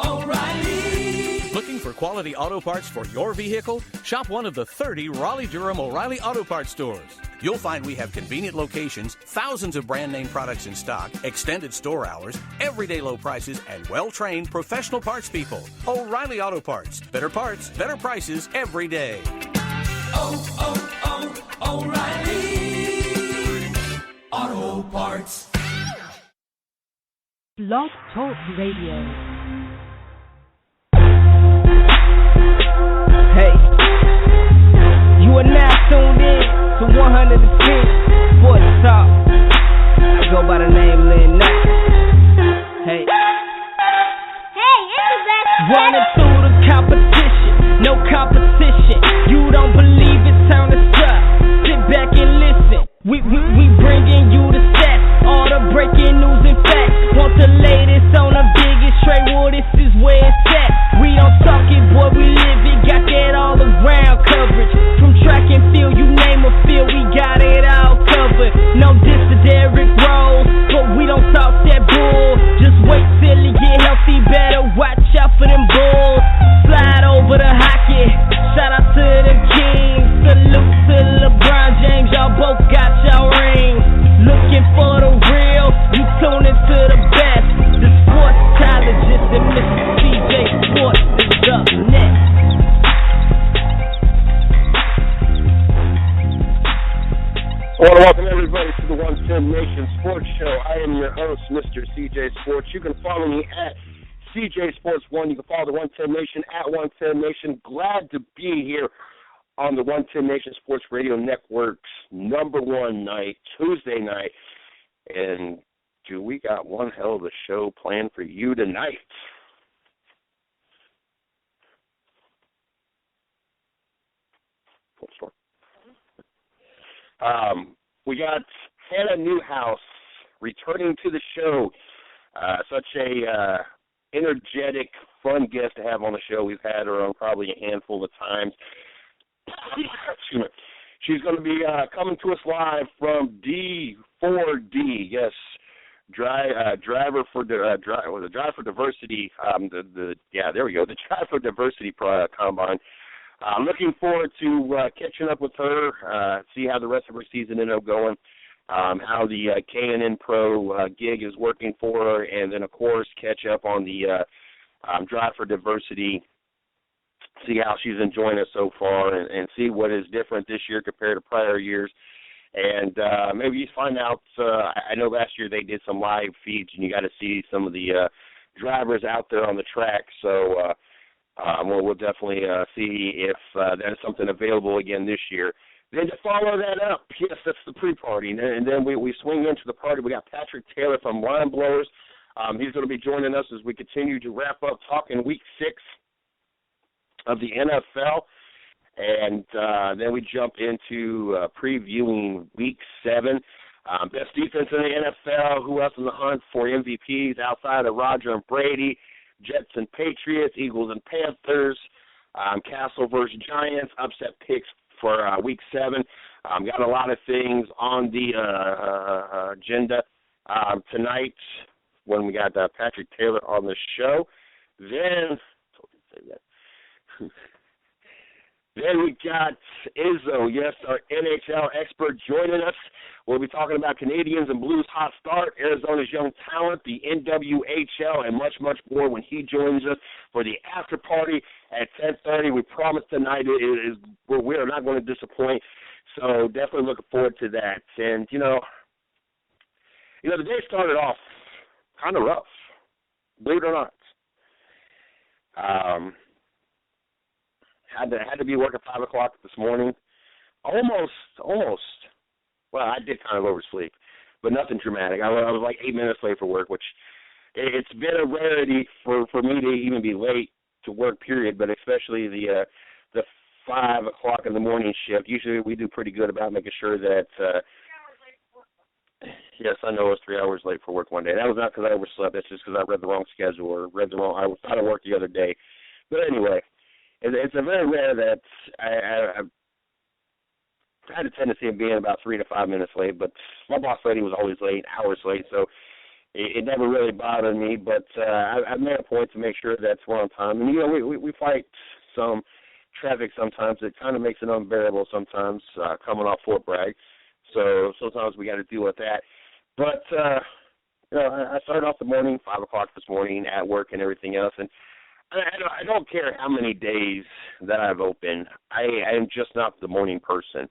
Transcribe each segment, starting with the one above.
O'Reilly. Looking for quality auto parts for your vehicle? Shop one of the 30 Raleigh-Durham O'Reilly Auto Parts stores. You'll find we have convenient locations, thousands of brand name products in stock, extended store hours, everyday low prices, and well-trained professional parts people. O'Reilly Auto Parts. Better prices every day. O'Reilly Auto Parts. Blog Talk Radio. Hey, you are now tuned in to 110 Sports Talk. I go by the name Lynn Knight. Hey, it's the best. running through the competition, no competition. You don't believe it, turn us up. Sit back and listen. We bringing you the stats, all the breaking news and facts. Want the latest on the biggest trade? Well, this is where it's at. We don't talk it, boy, we live it. Got that all around coverage. From track and field, you name a field, we got it all covered. No diss to Derrick Rose, but we don't talk that bull. Just wait till he get healthy, better watch out for them bulls. Slide over the hockey, shout out to the Kings. Salute to LeBron James, y'all both got y'all rings. Looking for the real, you tune into the best. The sportologist and Mr. CJ Sports is up next. I want to welcome everybody to the 110 Nation Sports Show. I am your host, Mr. CJ Sports. You can follow me at CJ Sports 1. You can follow the 110 Nation at 110 Nation. Glad to be here on the 110 Nation Sports Radio Network's #1 night, Tuesday night. And, dude, we got one hell of a show planned for you tonight. Full store. We got Hannah Newhouse returning to the show. Such a energetic, fun guest to have on the show. We've had her on probably a handful of times. Excuse me. She's going to be coming to us live from D4D. Yes, Driver for Diversity. There we go. The Drive for Diversity Combine. I'm looking forward to catching up with her, see how the rest of her season ended up going, how the K&N Pro gig is working for her, and then, of course, catch up on the Drive for Diversity, see how she's enjoying it so far, and see what is different this year compared to prior years. And maybe you find out, I know last year they did some live feeds, and you got to see some of the drivers out there on the track, so we'll definitely see if that is something available again this year. Then to follow that up, yes, that's the pre-party. And then we swing into the party. We got Patrick Taylor from Line Blowers. He's going to be joining us as we continue to wrap up talking Week 6 of the NFL. And then we jump into previewing Week 7. Best defense in the NFL. Who else in the hunt for MVPs outside of Roger and Brady? Jets and Patriots, Eagles and Panthers, Castle versus Giants, upset picks for Week 7. Got a lot of things on the agenda tonight when we got Patrick Taylor on the show. Then we got Izzo, yes, our NHL expert joining us. We'll be talking about Canadians and Blues hot start, Arizona's young talent, the NWHL, and much, much more when he joins us for the after party at 10:30. We promise tonight we are not going to disappoint, so definitely looking forward to that. And, you know, the day started off kind of rough, believe it or not. Had to be working 5 o'clock this morning. Almost. Well, I did kind of oversleep, but nothing dramatic. I was like 8 minutes late for work, which it's been a rarity for me to even be late to work, period, but especially the 5 o'clock in the morning shift. Usually we do pretty good about making sure that yes, I know I was 3 hours late for work one day. That was not because I overslept. That's just because I read the wrong schedule or read the wrong. I was out of work the other day. But anyway, it's a very rare that I had a tendency of being about 3 to 5 minutes late, but my boss lady was always late, hours late, so it never really bothered me, but I've made a point to make sure that's we're on time. And, you know, we fight some traffic sometimes. It kind of makes it unbearable sometimes coming off Fort Bragg. So sometimes we got to deal with that. But, you know, I started off the morning, 5 o'clock this morning at work and everything else. And I don't care how many days that I've opened. I am just not the morning person.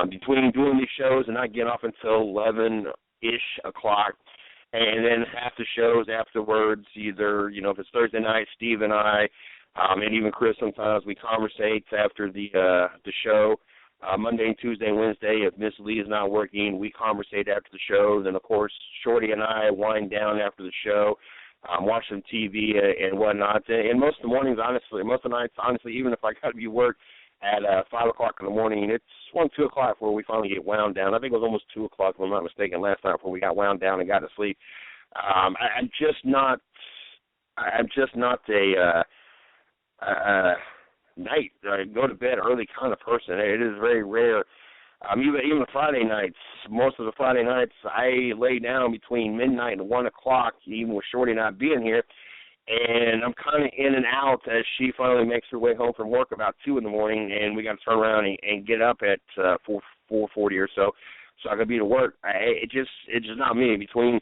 Between doing these shows and not getting off until 11-ish o'clock, and then half the shows afterwards, either, you know, if it's Thursday night, Steve and I, and even Chris sometimes, we conversate after the show. Monday and Tuesday and Wednesday, if Miss Lee is not working, we conversate after the show. Then, of course, Shorty and I wind down after the show, watch some TV and whatnot. And most of the mornings, honestly, most of the nights, honestly, even if I got to be work at 5 o'clock in the morning, it's 1, 2 o'clock where we finally get wound down. I think it was almost 2 o'clock, if I'm not mistaken, last night before we got wound down and got to sleep. I'm just not a night go to bed early kind of person. It is very rare. Even Friday nights, most of the Friday nights, I lay down between midnight and 1 o'clock, even with Shorty not being here, and I'm kind of in and out as she finally makes her way home from work about 2 in the morning, and we got to turn around and get up at 4:40 or so I could be to work. It's just not me. Between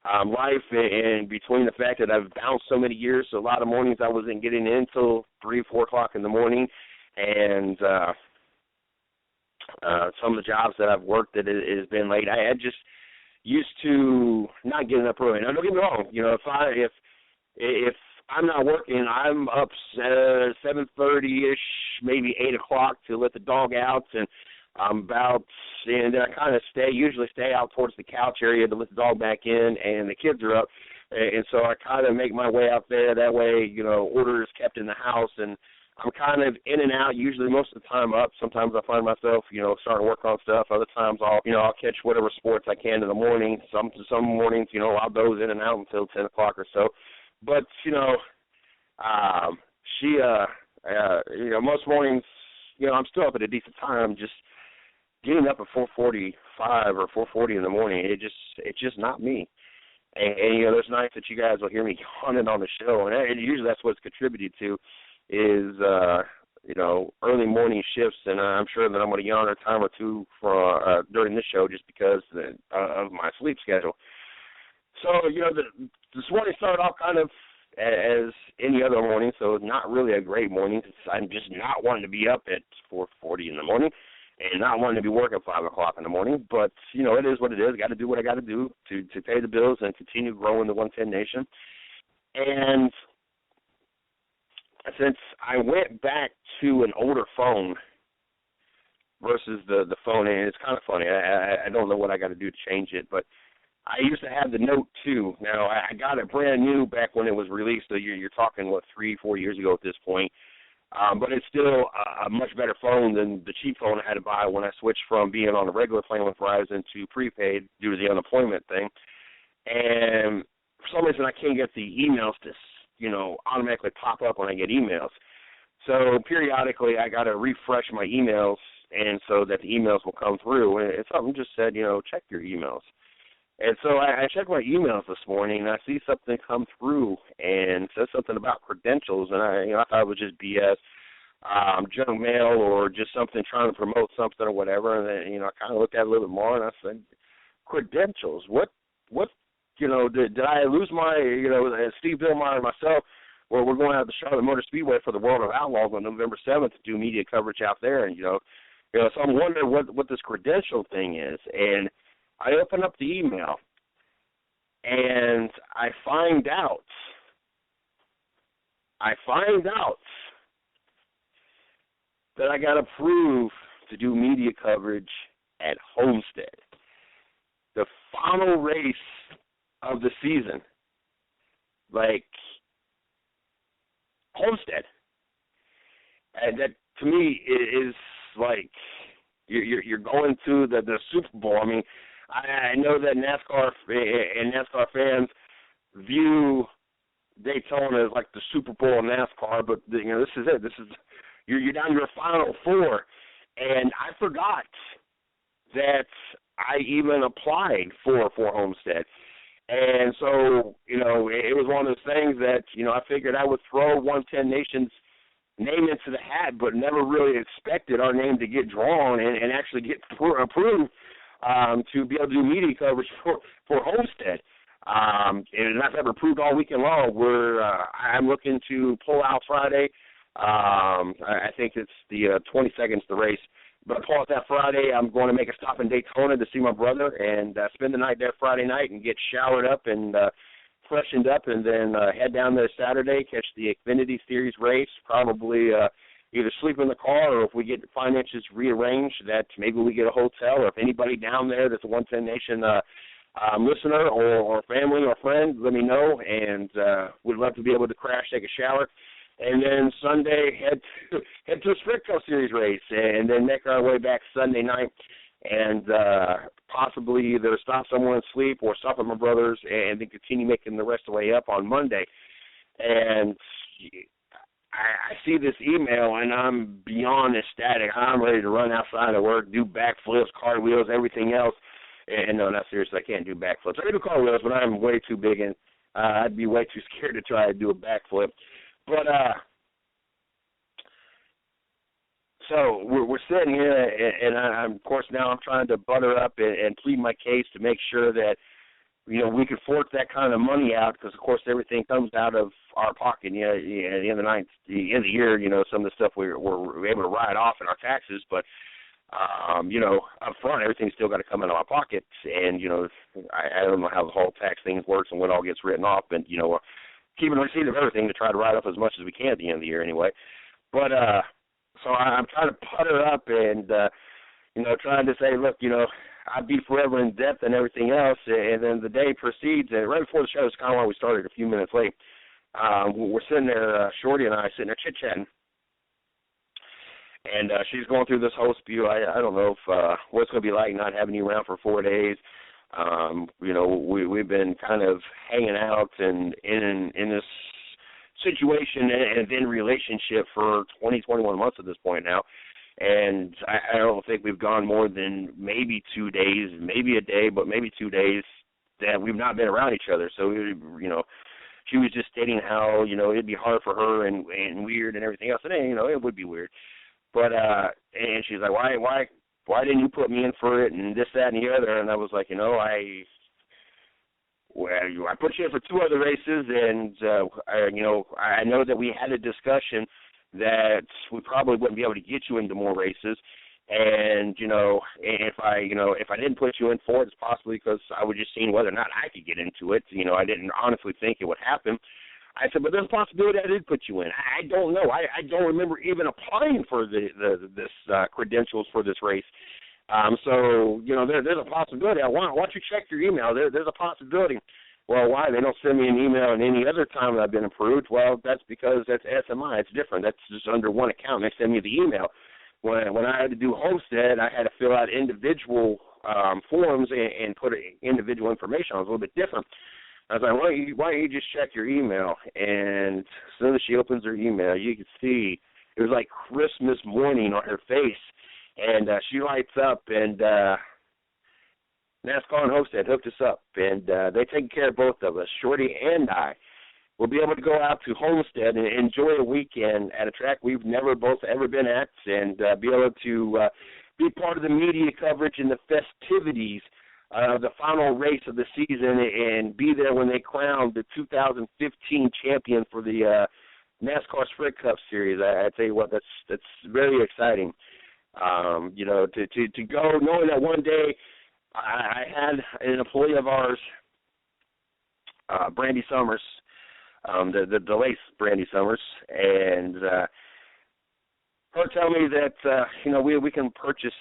life and between the fact that I've bounced so many years, so a lot of mornings I wasn't getting in until 3, 4 o'clock in the morning, and some of the jobs that I've worked that it has been late. I just used to not getting up early. Now, don't get me wrong. You know, if I'm not working, I'm up 7:30-ish, maybe 8 o'clock to let the dog out, and and then I kind of usually stay out towards the couch area to let the dog back in, and the kids are up, and so I kind of make my way out there. That way, you know, order is kept in the house, and I'm kind of in and out, usually most of the time up. Sometimes I find myself, you know, starting to work on stuff. Other times I'll catch whatever sports I can in the morning. Some mornings, you know, I'll doze in and out until 10 o'clock or so. But, you know, most mornings, you know, I'm still up at a decent time. Just getting up at 4:45 or 4:40 in the morning, it's just not me. And you know, there's nights that you guys will hear me yawning on the show, and usually that's what it's contributed to is, you know, early morning shifts, and I'm sure that I'm going to yawn a time or two for during this show just because of my sleep schedule. So, you know, this morning started off kind of as any other morning, so not really a great morning. I'm just not wanting to be up at 4:40 in the morning and not wanting to be working at 5 o'clock in the morning. But, you know, it is what it is. Got to do what I got to do to pay the bills and continue growing the 110 Nation. And since I went back to an older phone versus the phone, and it's kind of funny. I don't know what I got to do to change it, but I used to have the Note 2. Now, I got it brand new back when it was released, so you're talking, 3-4 years ago at this point. But it's still a much better phone than the cheap phone I had to buy when I switched from being on a regular plan with Verizon to prepaid due to the unemployment thing. And for some reason, I can't get the emails to, you know, automatically pop up when I get emails. So periodically, I got to refresh my emails, and so that the emails will come through. And something just said, you know, check your emails. And so I checked my emails this morning, and I see something come through and says something about credentials, and I thought it was just BS, junk mail or just something trying to promote something or whatever. And then, you know, I kind of looked at it a little bit more, and I said, credentials? What? You know, did I lose my? You know, Steve Billmeyer and myself, we're going out to the Charlotte Motor Speedway for the World of Outlaws on November 7th to do media coverage out there, and so I'm wondering what this credential thing is, and I open up the email, and I find out that I got approved to do media coverage at Homestead, the final race of the season. Like, Homestead. And that, to me, is like you're going to the Super Bowl. I mean, I know that NASCAR and NASCAR fans view Daytona as like the Super Bowl of NASCAR, but you know, this is it. You're down to your final four, and I forgot that I even applied for Homestead. And so, it was one of those things that, I figured I would throw 110 Nation's name into the hat, but never really expected our name to get drawn and actually get approved to be able to do media coverage for Homestead. And that's ever approved all weekend long. I'm looking to pull out Friday. I think it's the 22nd, the race. But pull out that Friday. I'm going to make a stop in Daytona to see my brother and spend the night there Friday night and get showered up and freshened up, and then head down there Saturday, catch the Xfinity Series race, probably either sleep in the car, or if we get finances rearranged, that maybe we get a hotel, or if anybody down there that's a 110 Nation listener or family or friend, let me know, and we'd love to be able to crash, take a shower, and then Sunday head to a Sprint Cup Series race, and then make our way back Sunday night, and possibly either stop somewhere and sleep or stop at my brother's and then continue making the rest of the way up on Monday. And I see this email, and I'm beyond ecstatic. I'm ready to run outside of work, do backflips, cartwheels, everything else. And no, not seriously, I can't do backflips. I can do cartwheels, but I'm way too big, and I'd be way too scared to try to do a backflip. But so we're sitting here, and I'm, of course, now I'm trying to butter up and plead my case to make sure that, we could fork that kind of money out, because, of course, everything comes out of our pocket. At the end of the night, the end of the year, some of the stuff we're able to write off in our taxes, but, up front, everything's still got to come out of our pockets, and, I don't know how the whole tax thing works and when it all gets written off, and, keeping a receipt of everything to try to write off as much as we can at the end of the year anyway. But, so I'm trying to putter up and, trying to say, look, I'd be forever in debt and everything else. And then the day proceeds, and right before the show, it's kind of why we started a few minutes late. We're sitting there, Shorty and I, sitting there chit-chatting. And she's going through this whole spew. I don't know if what it's going to be like not having you around for 4 days. We've been kind of hanging out and in this situation and then relationship for 21 months at this point now, and I don't think we've gone more than maybe 2 days, maybe a day, but maybe 2 days that we've not been around each other. So she was just stating how it'd be hard for her and weird and everything else, and it would be weird, but and she's like, why didn't you put me in for it and this, that, and the other? And I was like, I put you in for 2 other races, and I know that we had a discussion that we probably wouldn't be able to get you into more races, and if I didn't put you in for it, it's possibly because I was just seeing whether or not I could get into it. I didn't honestly think it would happen. I said, but there's a possibility I did put you in. I don't know. I don't remember even applying for this credentials for this race. So, there's a possibility. Why don't you check your email? There's a possibility. Well, why? They don't send me an email in any other time that I've been approved. Well, that's because that's SMI. It's different. That's just under one account. They send me the email. When I had to do Homestead, I had to fill out individual forms and put individual information on. It was a little bit different. I was like, why don't you just check your email? And as soon as she opens her email, you could see it was like Christmas morning on her face. And she lights up, and NASCAR and Homestead hooked us up. And they take care of both of us, Shorty and I. We'll be able to go out to Homestead and enjoy a weekend at a track we've never both ever been at, and be able to be part of the media coverage and the festivities the final race of the season, and be there when they crown the 2015 champion for the NASCAR Sprint Cup Series. I tell you what, that's very exciting. To go knowing that one day I had an employee of ours, Brandy Summers, the late Brandy Summers, and her tell me that we can purchase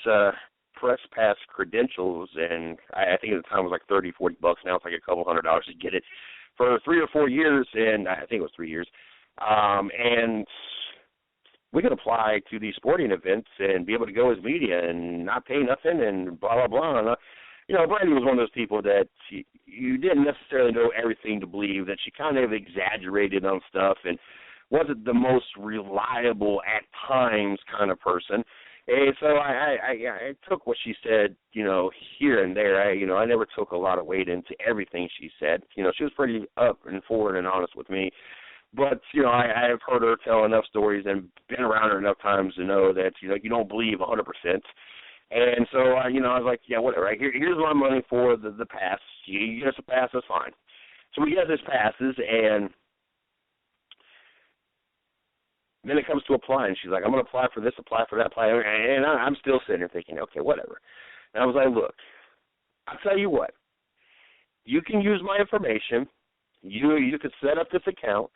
press pass credentials, and I think at the time it was like $30-$40. Now it's like a couple $100 to get it for 3 or 4 years, and I think it was 3 years. And we could apply to these sporting events and be able to go as media and not pay nothing and blah, blah, blah. And, Brandy was one of those people that you didn't necessarily know everything to believe, that she kind of exaggerated on stuff and wasn't the most reliable at times kind of person. And so I took what she said, here and there. I never took a lot of weight into everything she said. She was pretty up and forward and honest with me. But, I have heard her tell enough stories and been around her enough times to know that, you don't believe 100%. And so, I was like, yeah, whatever. Here's my money for the pass. You get us a pass, that's fine. So we get this passes, and then it comes to applying. She's like, I'm going to apply for this, apply for that, apply. And I'm still sitting there thinking, okay, whatever. And I was like, look, I'll tell you what. You can use my information. You can set up this account.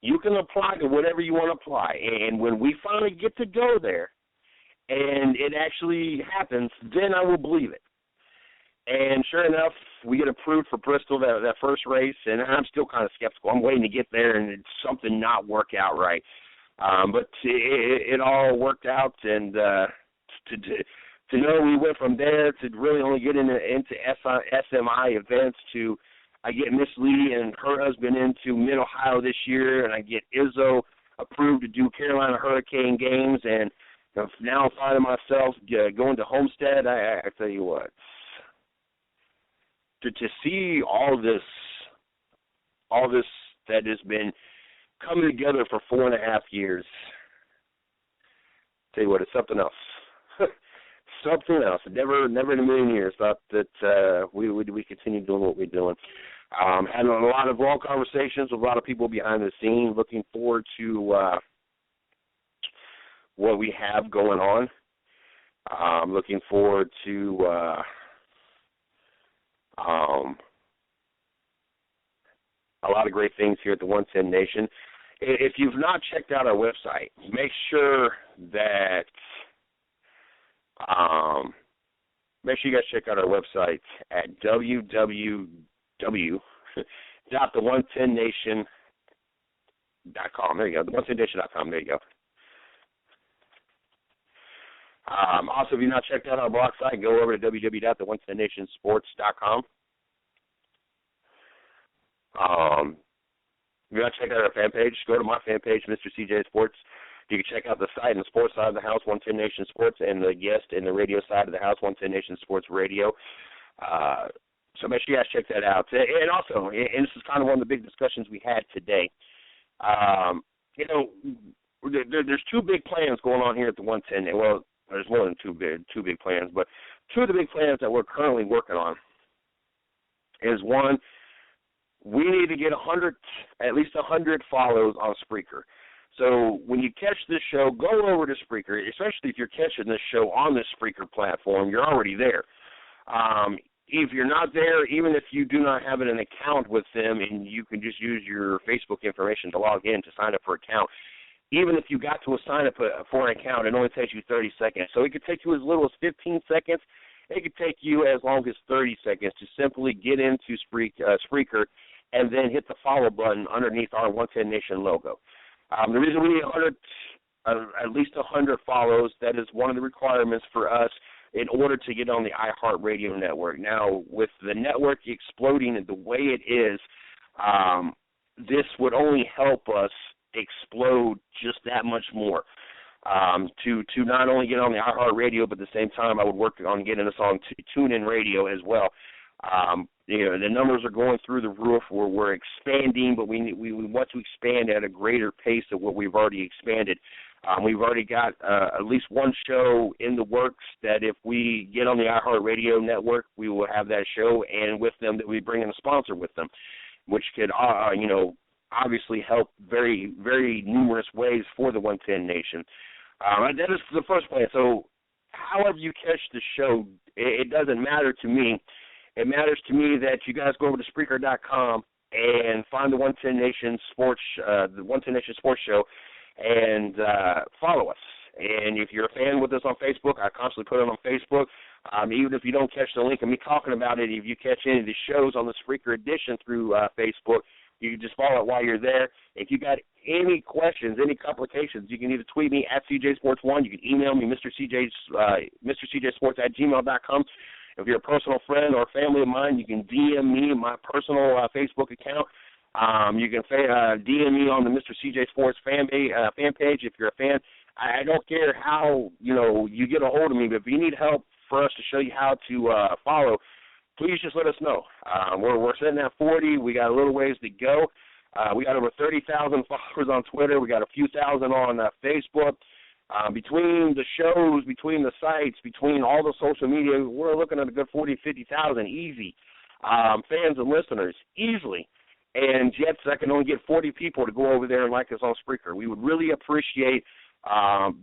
You can apply to whatever you want to apply. And when we finally get to go there and it actually happens, then I will believe it. And sure enough, we get approved for Bristol, that first race, and I'm still kind of skeptical. I'm waiting to get there and it's something not work out right. But it all worked out, and to know we went from there to really only get into SMI events to I get Miss Lee and her husband into Mid-Ohio this year, and I get Izzo approved to do Carolina Hurricane games, and now I'm finding myself going to Homestead. I tell you what, to see all this that has been coming together for 4.5 years, tell you what, it's something else. Something else. Never in a million years thought that we continue doing what we're doing. Had a lot of long conversations with a lot of people behind the scenes. Looking forward to what we have going on. Looking forward to a lot of great things here at the 110 Nation. If you've not checked out our website, make sure that make sure you guys check out our website at www.the110nation.com. There you go, the110nation.com. There you go. Also, if you've not checked out our blog site, go over to www.the110nationsports.com. If you're not checking out our fan page, go to my fan page, Mr. CJ Sports. You can check out the site and the sports side of the house, 110 Nation Sports, and the guest and the radio side of the house, 110 Nation Sports Radio. So make sure you guys check that out. And also, and this is kind of one of the big discussions we had today, there's two big plans going on here at the 110. Well, there's more than two big plans, but two of the big plans that we're currently working on is, one, we need to get at least 100 follows on Spreaker. So when you catch this show, go over to Spreaker, especially if you're catching this show on the Spreaker platform. You're already there. If you're not there, even if you do not have an account with them and you can just use your Facebook information to log in to sign up for an account, even if you got to sign up for an account, it only takes you 30 seconds. So it could take you as little as 15 seconds. It could take you as long as 30 seconds to simply get into Spreaker and then hit the follow button underneath our 110 Nation logo. The reason we need at least 100 follows, that is one of the requirements for us in order to get on the iHeartRadio network. Now, with the network exploding the way it is, this would only help us explode just that much more. To not only get on the iHeartRadio, but at the same time, I would work on getting us on TuneIn Radio as well. The numbers are going through the roof. We're expanding, but we want to expand at a greater pace of what we've already expanded. We've already got at least one show in the works that if we get on the iHeartRadio network, we will have that show, and with them that we bring in a sponsor with them, which could, obviously help very, very numerous ways for the 110 Nation. That is the first plan. So however you catch the show, it doesn't matter to me. It matters to me that you guys go over to Spreaker.com and find the 110 Nation Sports, the 110 Nation Sports Show, and follow us. And if you're a fan with us on Facebook, I constantly put it on Facebook. Even if you don't catch the link of me talking about it, if you catch any of the shows on the Spreaker edition through Facebook, you can just follow it while you're there. If you got any questions, any complications, you can either tweet me at CJSports1. You can email me, MrCJSports@gmail.com. If you're a personal friend or family of mine, you can DM me my personal Facebook account. You can DM me on the Mr. CJ Sports fan page if you're a fan. I don't care how, you get a hold of me, but if you need help for us to show you how to follow, please just let us know. We're sitting at 40. We got a little ways to go. We got over 30,000 followers on Twitter. We got a few thousand on Facebook. Between the shows, between the sites, between all the social media, we're looking at a good 40, 50,000 easy fans and listeners, easily. And yet I can only get 40 people to go over there and like us on Spreaker. We would really appreciate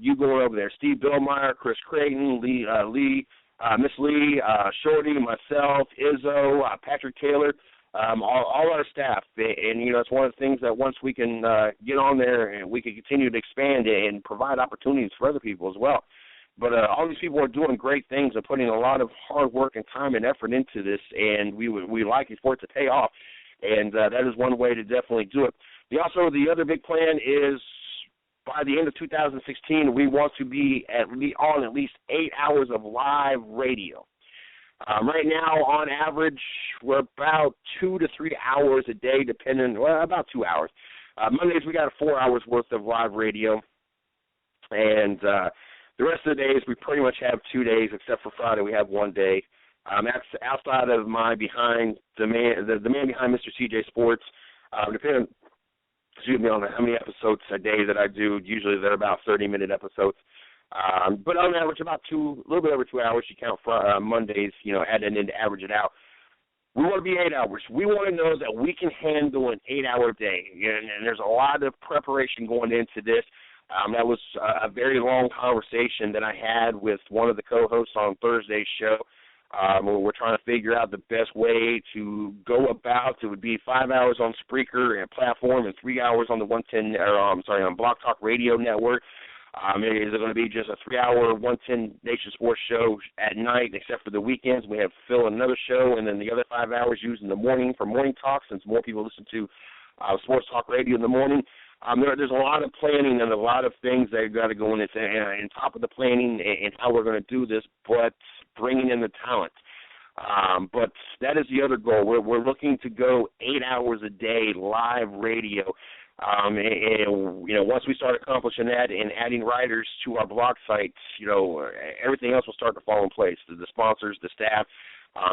you going over there. Steve Billmeyer, Chris Creighton, Miss Lee, Shorty, myself, Izzo, Patrick Taylor, all our staff. And, it's one of the things that once we can get on there and we can continue to expand and provide opportunities for other people as well. But all these people are doing great things and putting a lot of hard work and time and effort into this, and we like it for it to pay off. And that is one way to definitely do it. The other big plan is by the end of 2016, we want to be on at least 8 hours of live radio. Right now, on average, we're about 2 to 3 hours a day, about 2 hours. Mondays, we got 4 hours worth of live radio. And the rest of the days, we pretty much have 2 days, except for Friday, we have 1 day. That's outside of my the man behind Mr. CJ Sports, depending on how many episodes a day that I do. Usually they're about 30-minute episodes. But on average, about a little bit over 2 hours. You count Mondays, add it in to average it out. We want to be 8 hours. We want to know that we can handle an 8-hour day. And there's a lot of preparation going into this. That was a very long conversation that I had with one of the co-hosts on Thursday's show. We're trying to figure out the best way to go about. It would be 5 hours on Spreaker and platform and 3 hours on the on Block Talk Radio Network. Is it going to be just a 3-hour 110 Nation Sports show at night, except for the weekends? We have Phil another show, and then the other 5 hours used in the morning for morning talk, since more people listen to Sports Talk Radio in the morning. There's a lot of planning and a lot of things that got to go in. On top of the planning and how we're going to do this, but bringing in the talent. But that is the other goal. We're looking to go 8 hours a day live radio. And once we start accomplishing that and adding writers to our blog sites, everything else will start to fall in place. The sponsors, the staff,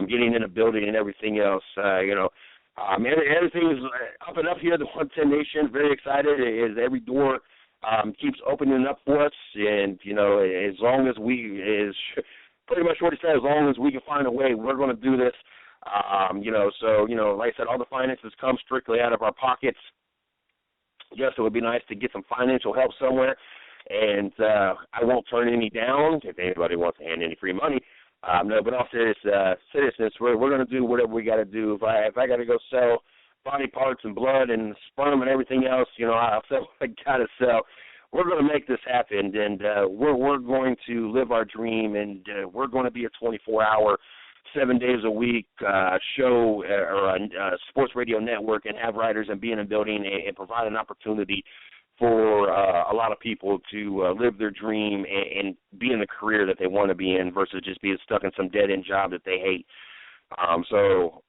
getting in a building and everything else, everything is up and up here, the 110 Nation. Very excited as every door keeps opening up for us. And, as long as pretty much what he said, as long as we can find a way, we're going to do this. Like I said, all the finances come strictly out of our pockets. Yes, it would be nice to get some financial help somewhere, and I won't turn any down if anybody wants to hand any free money. But all seriousness, we're going to do whatever we got to do. If I got to go sell body parts and blood and sperm and everything else, I'll sell what I got to sell. We're going to make this happen, and we're going to live our dream, and we're going to be a 24-hour, 7 days a week show or a sports radio network, and have writers and be in a building and provide an opportunity for a lot of people to live their dream and be in the career that they want to be in versus just being stuck in some dead-end job that they hate. So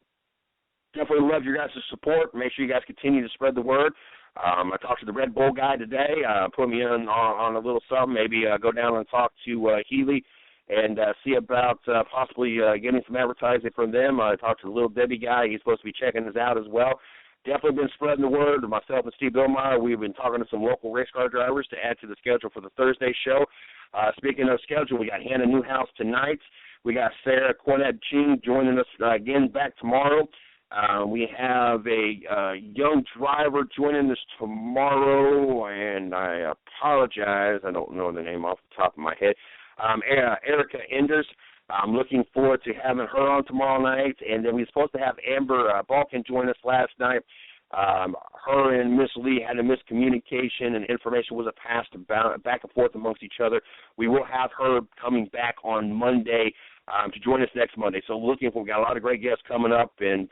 definitely love your guys' support. Make sure you guys continue to spread the word. I talked to the Red Bull guy today, put me in on a little something, maybe go down and talk to Healy and see about possibly getting some advertising from them. I talked to the Little Debbie guy. He's supposed to be checking this out as well. Definitely been spreading the word. Myself and Steve Billmeyer, we've been talking to some local race car drivers to add to the schedule for the Thursday show. Speaking of schedule, we got Hannah Newhouse tonight. We got Sarah Cornett-Ching joining us again back tomorrow. We have a young driver joining us tomorrow, and I apologize. I don't know the name off the top of my head. Erica Enders. I'm looking forward to having her on tomorrow night. And then we were supposed to have Amber Balkan join us last night. Her and Miss Lee had a miscommunication, and information was passed back and forth amongst each other. We will have her coming back on Monday to join us next Monday. So we got a lot of great guests coming up, and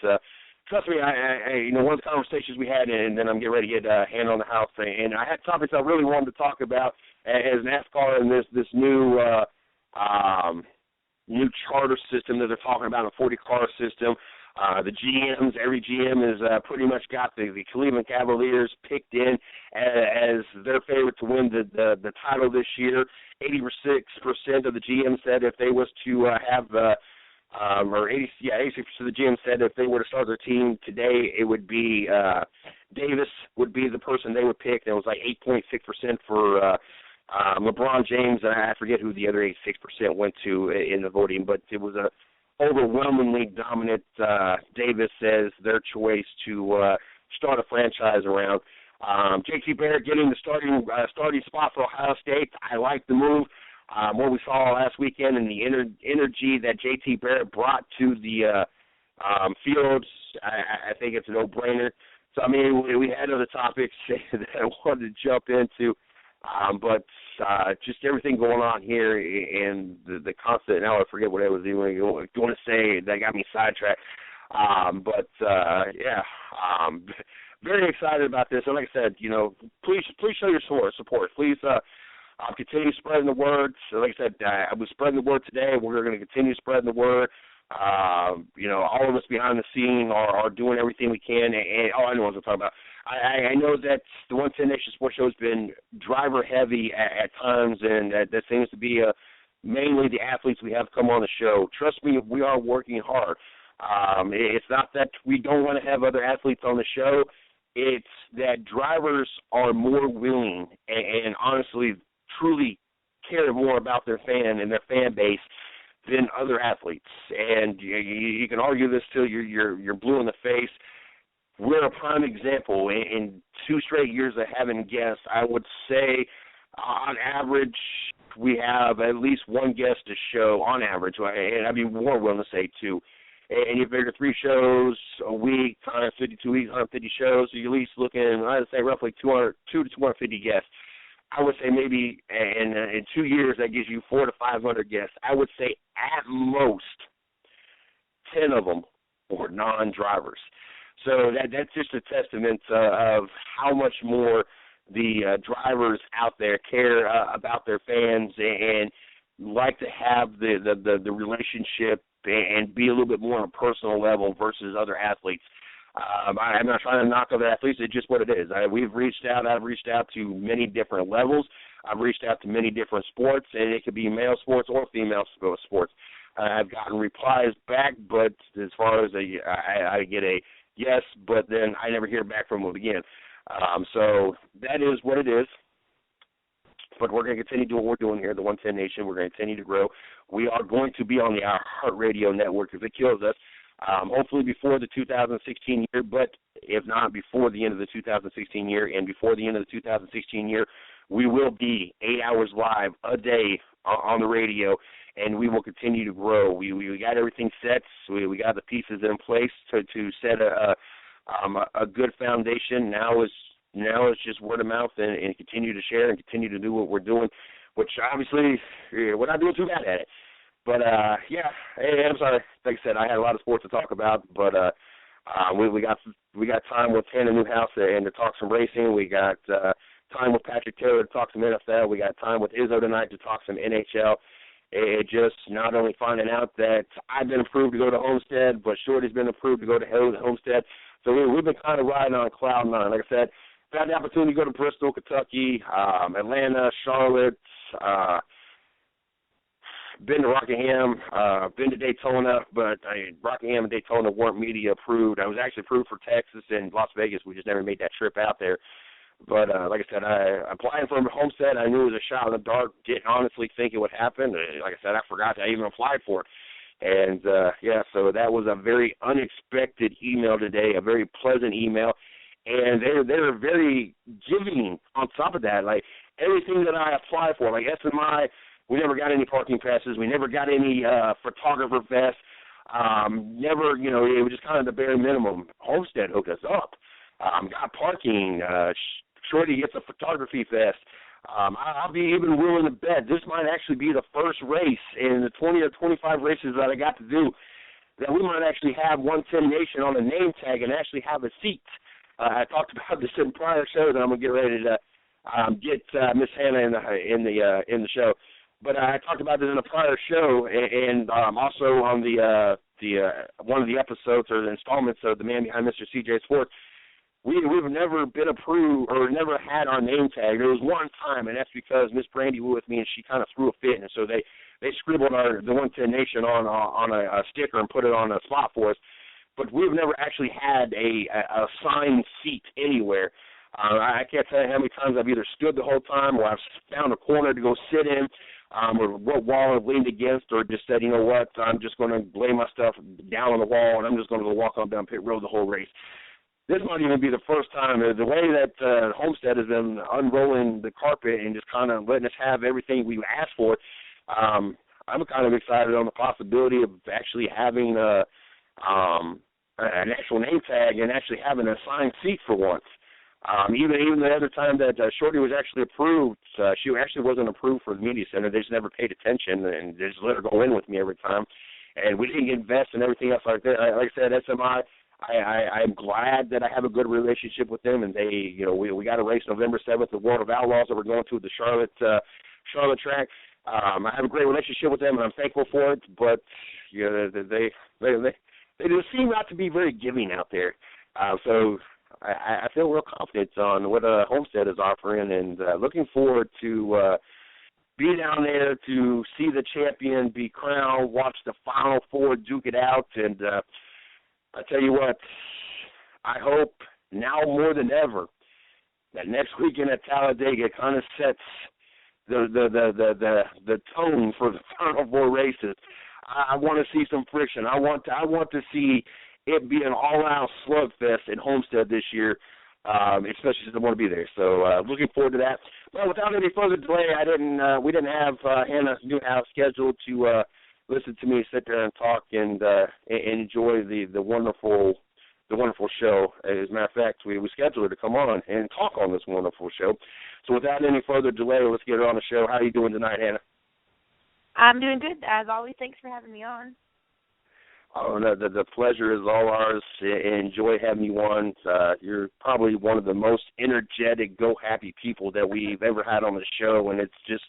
trust me, one of the conversations we had, and then I'm getting ready to get a hand on the house, and I had topics I really wanted to talk about as NASCAR and this new charter system that they're talking about, a 40-car system. The GMs, every GM has pretty much got the Cleveland Cavaliers picked in as their favorite to win the title this year. 86% of the GM said if they was to have 86% of the GM said if they were to start their team today, it would be Davis would be the person they would pick. It was like 8.6% for LeBron James, and I forget who the other 86% went to in the voting, but it was a overwhelmingly dominant Davis as their choice to start a franchise around. J.T. Barrett getting the starting spot for Ohio State. I like the move. What we saw last weekend and the energy that J.T. Barrett brought to the fields, I think it's a no-brainer. So, I mean, we had other topics that I wanted to jump into, but just everything going on here and the constant, now I forget what I was even going to say, that got me sidetracked. Very excited about this. And like I said, please show your support. Please continue spreading the word. So like I said, I was spreading the word today. We're going to continue spreading the word. All of us behind the scene are doing everything we can. And I know what I'm talking about. I know that the 110 Nation Sports Show has been driver heavy at times, and that seems to be mainly the athletes we have come on the show. Trust me, we are working hard. It's not that we don't want to have other athletes on the show. It's that drivers are more willing and honestly, truly care more about their fan and their fan base than other athletes. And you can argue this till you're blue in the face. We're a prime example. In 2 straight years of having guests, I would say on average we have at least one guest a show on average, and I'd be more willing to say 2. And you figure 3 shows a week times 52 weeks, 150 shows, so you're at least looking, I'd say roughly 200 to 250 guests. I would say maybe in 2 years that gives you 400 to 500 guests. I would say at most 10 of them were non-drivers. So that's just a testament of how much more the drivers out there care about their fans and like to have the relationship and be a little bit more on a personal level versus other athletes. I'm not trying to knock other athletes. It's just what it is. I've reached out to many different levels. I've reached out to many different sports, and it could be male sports or female sports. I've gotten replies back, but as far as I get a yes, but then I never hear back from them again. So that is what it is. But we're going to continue doing what we're doing here, the 110 Nation. We're going to continue to grow. We are going to be on the iHeartRadio network if it kills us. Hopefully before the 2016 year, but if not before the end of the 2016 year, and before the end of the 2016 year, we will be 8 hours live a day on the radio, and we will continue to grow. We got everything set. So we got the pieces in place to set a good foundation. Now it's just word of mouth and continue to share and continue to do what we're doing, which obviously we're not doing too bad at it. But, hey, I'm sorry. Like I said, I had a lot of sports to talk about, but we got time with Tanner Newhouse and to talk some racing. We got time with Patrick Taylor to talk some NFL. We got time with Izzo tonight to talk some NHL. It just not only finding out that I've been approved to go to Homestead, but Shorty's been approved to go to Homestead. So we've been kind of riding on cloud nine. Like I said, had the opportunity to go to Bristol, Kentucky, Atlanta, Charlotte, been to Rockingham, been to Daytona, but Rockingham and Daytona weren't media approved. I was actually approved for Texas and Las Vegas. We just never made that trip out there. But like I said, applying for Homestead, I knew it was a shot in the dark. Didn't honestly think it would happen. Like I said, I forgot I even applied for it. And, so that was a very unexpected email today, a very pleasant email. And they were very giving on top of that. Like, everything that I applied for, like SMI, we never got any parking passes. We never got any photographer vests. Never, it was just kind of the bare minimum. Homestead hooked us up. Got parking. Shorty gets a photography vest. I'll be even willing to bet this might actually be the first race in the 20 or 25 races that I got to do that we might actually have 110 Nation on a name tag and actually have a seat. I talked about this in prior shows, and I'm gonna get ready to get Miss Hannah in the show. But I talked about this in a prior show, and also on the one of the episodes or the installments of The Man Behind Mr. CJ Sports, we've never been approved or never had our name tag. There was one time, and that's because Miss Brandy was with me, and she kind of threw a fit, and so they scribbled the 110 Nation on a sticker and put it on a slot for us. But we've never actually had a assigned seat anywhere. I can't tell you how many times I've either stood the whole time or I've found a corner to go sit in, or what wall I've leaned against, or just said, you know what, I'm just going to lay my stuff down on the wall and I'm just going to go walk on down pit road the whole race. This might even be the first time. The way that Homestead has been unrolling the carpet and just kind of letting us have everything we asked for, I'm kind of excited on the possibility of actually having an actual name tag and actually having an assigned seat for once. Even the other time that Shorty was actually approved, she actually wasn't approved for the media center. They just never paid attention, and they just let her go in with me every time. And we didn't invest in everything else like that. Like I said, SMI, I'm glad that I have a good relationship with them, and they, we got a race November 7th, the World of Outlaws that we're going to at the Charlotte track. I have a great relationship with them, and I'm thankful for it. But they just seem not to be very giving out there. So I feel real confident on what Homestead is offering, and looking forward to be down there to see the champion be crowned, watch the Final Four duke it out, and I tell you what, I hope now more than ever that next weekend at Talladega kind of sets the tone for the Final Four races. I want to see some friction. I want to see it be an all-out slugfest at Homestead this year, especially since I want to be there. So looking forward to that. Well, without any further delay, we didn't have Hannah Newhouse scheduled to listen to me sit there and talk and enjoy the wonderful show. As a matter of fact, we scheduled her to come on and talk on this wonderful show. So without any further delay, let's get her on the show. How are you doing tonight, Hannah? I'm doing good, as always. Thanks for having me on. Oh, no, the pleasure is all ours. Enjoy having you on. You're probably one of the most energetic, go-happy people that we've ever had on the show, and it's just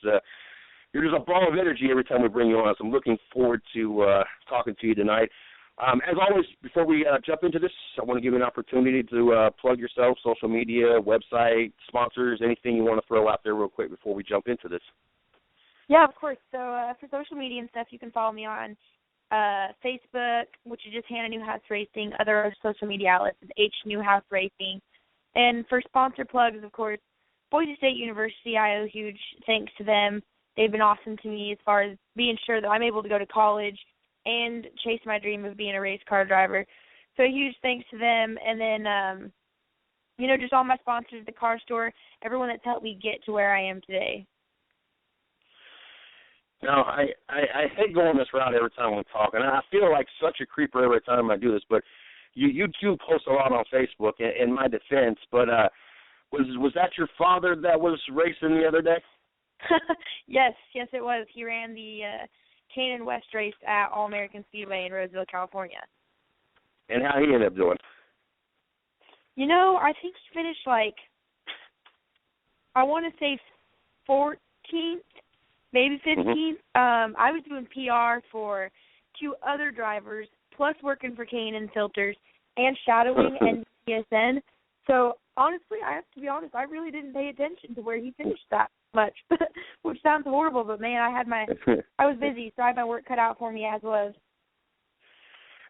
you're just a ball of energy every time we bring you on. So I'm looking forward to talking to you tonight. As always, before we jump into this, I want to give you an opportunity to plug yourself, social media, website, sponsors, anything you want to throw out there real quick before we jump into this. Yeah, of course. So for social media and stuff, you can follow me on Facebook, which is just Hannah Newhouse Racing. Other social media outlets is H Newhouse Racing. And for sponsor plugs, of course, Boise State University, I owe huge thanks to them. They've been awesome to me as far as being sure that I'm able to go to college and chase my dream of being a race car driver. So a huge thanks to them. And then, just all my sponsors at the car store, everyone that's helped me get to where I am today. Now, I hate going this route every time we talk, and I feel like such a creeper every time I do this, but you do post a lot on Facebook in my defense, but was that your father that was racing the other day? Yes, it was. He ran the Canaan West race at All-American Speedway in Roseville, California. And how he ended up doing? I think he finished I want to say 14th. Maybe 15th. I was doing PR for 2 other drivers, plus working for Canaan Filters and shadowing and DSN. So, honestly, I have to be honest, I really didn't pay attention to where he finished that much, which sounds horrible, but, man, I was busy, so I had my work cut out for me as was.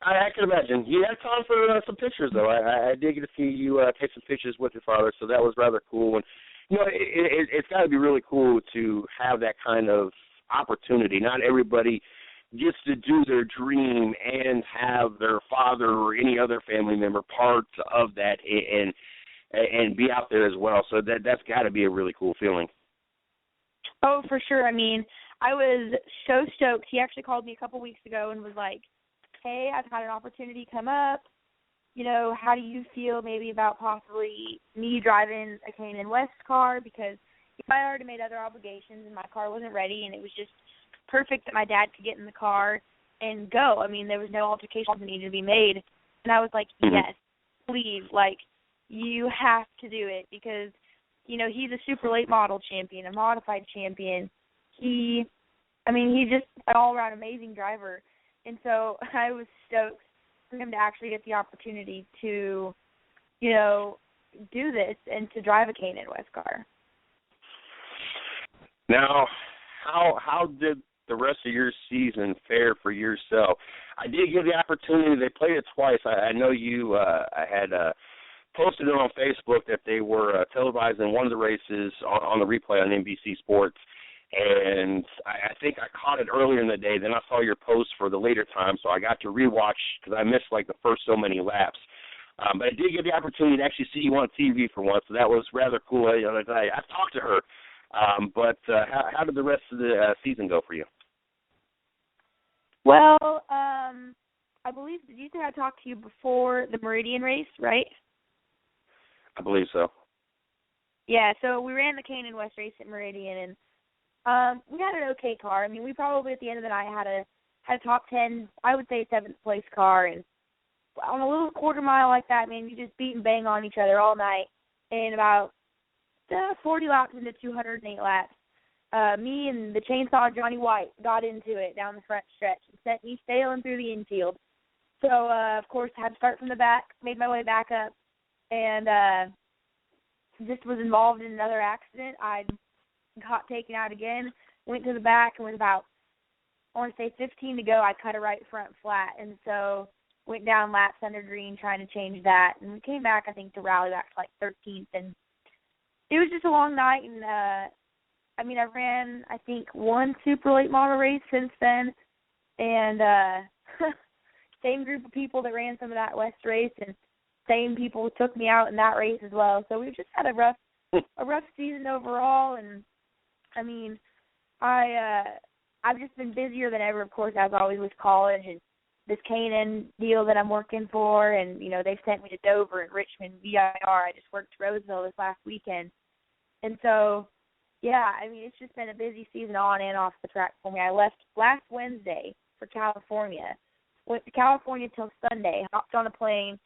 I can imagine. You had time for some pictures, though. I did get to see you take some pictures with your father, so that was rather cool. And it's got to be really cool to have that kind of opportunity. Not everybody gets to do their dream and have their father or any other family member part of that and be out there as well. So that's got to be a really cool feeling. Oh, for sure. I mean, I was so stoked. He actually called me a couple weeks ago and was like, hey, I've had an opportunity come up. How do you feel maybe about possibly me driving a Canaan West car? Because I already made other obligations and my car wasn't ready, and it was just perfect that my dad could get in the car and go. I mean, there was no altercations that needed to be made. And I was like, yes, please, you have to do it because, he's a super late model champion, a modified champion. He's just an all-around amazing driver. And so I was stoked for him to actually get the opportunity to, you know, do this and to drive a K&N West car. Now, how did the rest of your season fare for yourself? I did get the opportunity. They played it twice. I know you had posted it on Facebook that they were televising one of the races on the replay on NBC Sports, and I think I caught it earlier in the day. Then I saw your post for the later time, so I got to rewatch because I missed like the first so many laps. But I did get the opportunity to actually see you on TV for once, so that was rather cool. I talked to her. But how did the rest of the season go for you? Well, I believe, did you say I talked to you before the Meridian race, right? I believe so. Yeah, so we ran the K&N West race at Meridian, and we had an okay car. I mean, we probably at the end of the night had a top 10, I would say 7th place car, and on a little quarter mile like that, man, you just beat and bang on each other all night. And about 40 laps into 208 laps, me and the chainsaw Johnny White got into it down the front stretch and sent me sailing through the infield. So, of course, had to start from the back, made my way back up, and just was involved in another accident. I got taken out again, went to the back, and with about, I want to say 15 to go, I cut a right front flat. And so went down laps under green trying to change that. And we came back, I think, to rally back to like 13th. And it was just a long night. And, I mean, I ran, I think, one super late model race since then. And same group of people that ran some of that West race, and same people took me out in that race as well. So we've just had a rough season overall. And I mean, I've just been busier than ever, of course, as always with college and this K&N deal that I'm working for. And you know, they've sent me to Dover and Richmond, VIR. I just worked Roseville this last weekend, and so yeah, I mean, it's just been a busy season on and off the track for me. I left last Wednesday for California. Went to California till Sunday, hopped on a plane,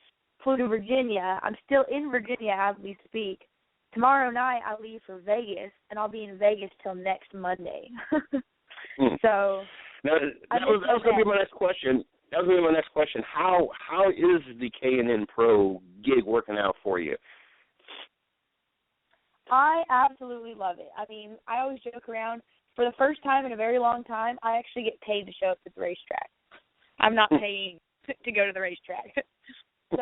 flew to Virginia. I'm still in Virginia as we speak. Tomorrow night I leave for Vegas, and I'll be in Vegas till next Monday. So that was going to be my next question. That was going to be my next question. How is the K&N Pro gig working out for you? I absolutely love it. I mean, I always joke around. For the first time in a very long time, I actually get paid to show up at the racetrack. I'm not paying to go to the racetrack. So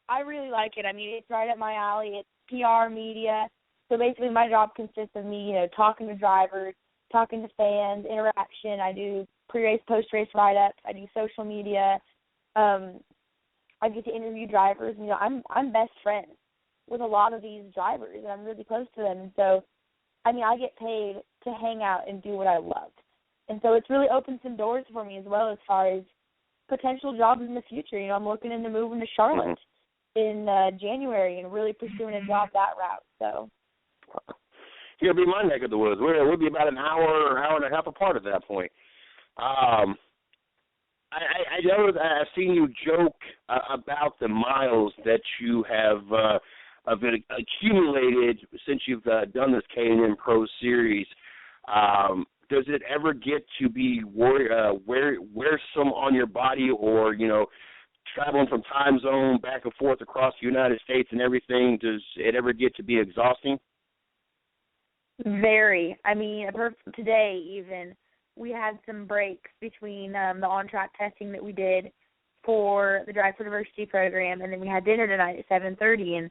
I really like it. I mean, it's right up my alley. It's PR, media. So basically my job consists of me, you know, talking to drivers, talking to fans, interaction. I do pre-race, post-race write-ups. I do social media. I get to interview drivers. You know, I'm best friends with a lot of these drivers, and I'm really close to them. And so, I mean, I get paid to hang out and do what I love. And so it's really opened some doors for me as well as far as potential jobs in the future. You know, I'm looking into moving to Charlotte in January and really pursuing a job that route. So it'll be my neck of the woods. We'll be about an hour and a half apart at that point. I know I've seen you joke about the miles that you have accumulated since you've done this K&N Pro Series. Does it ever get to be wearsome on your body, or, you know, traveling from time zone back and forth across the United States and everything, does it ever get to be exhausting? Very. I mean, today even, we had some breaks between the on-track testing that we did for the Drive for Diversity program, and then we had dinner tonight at 7:30.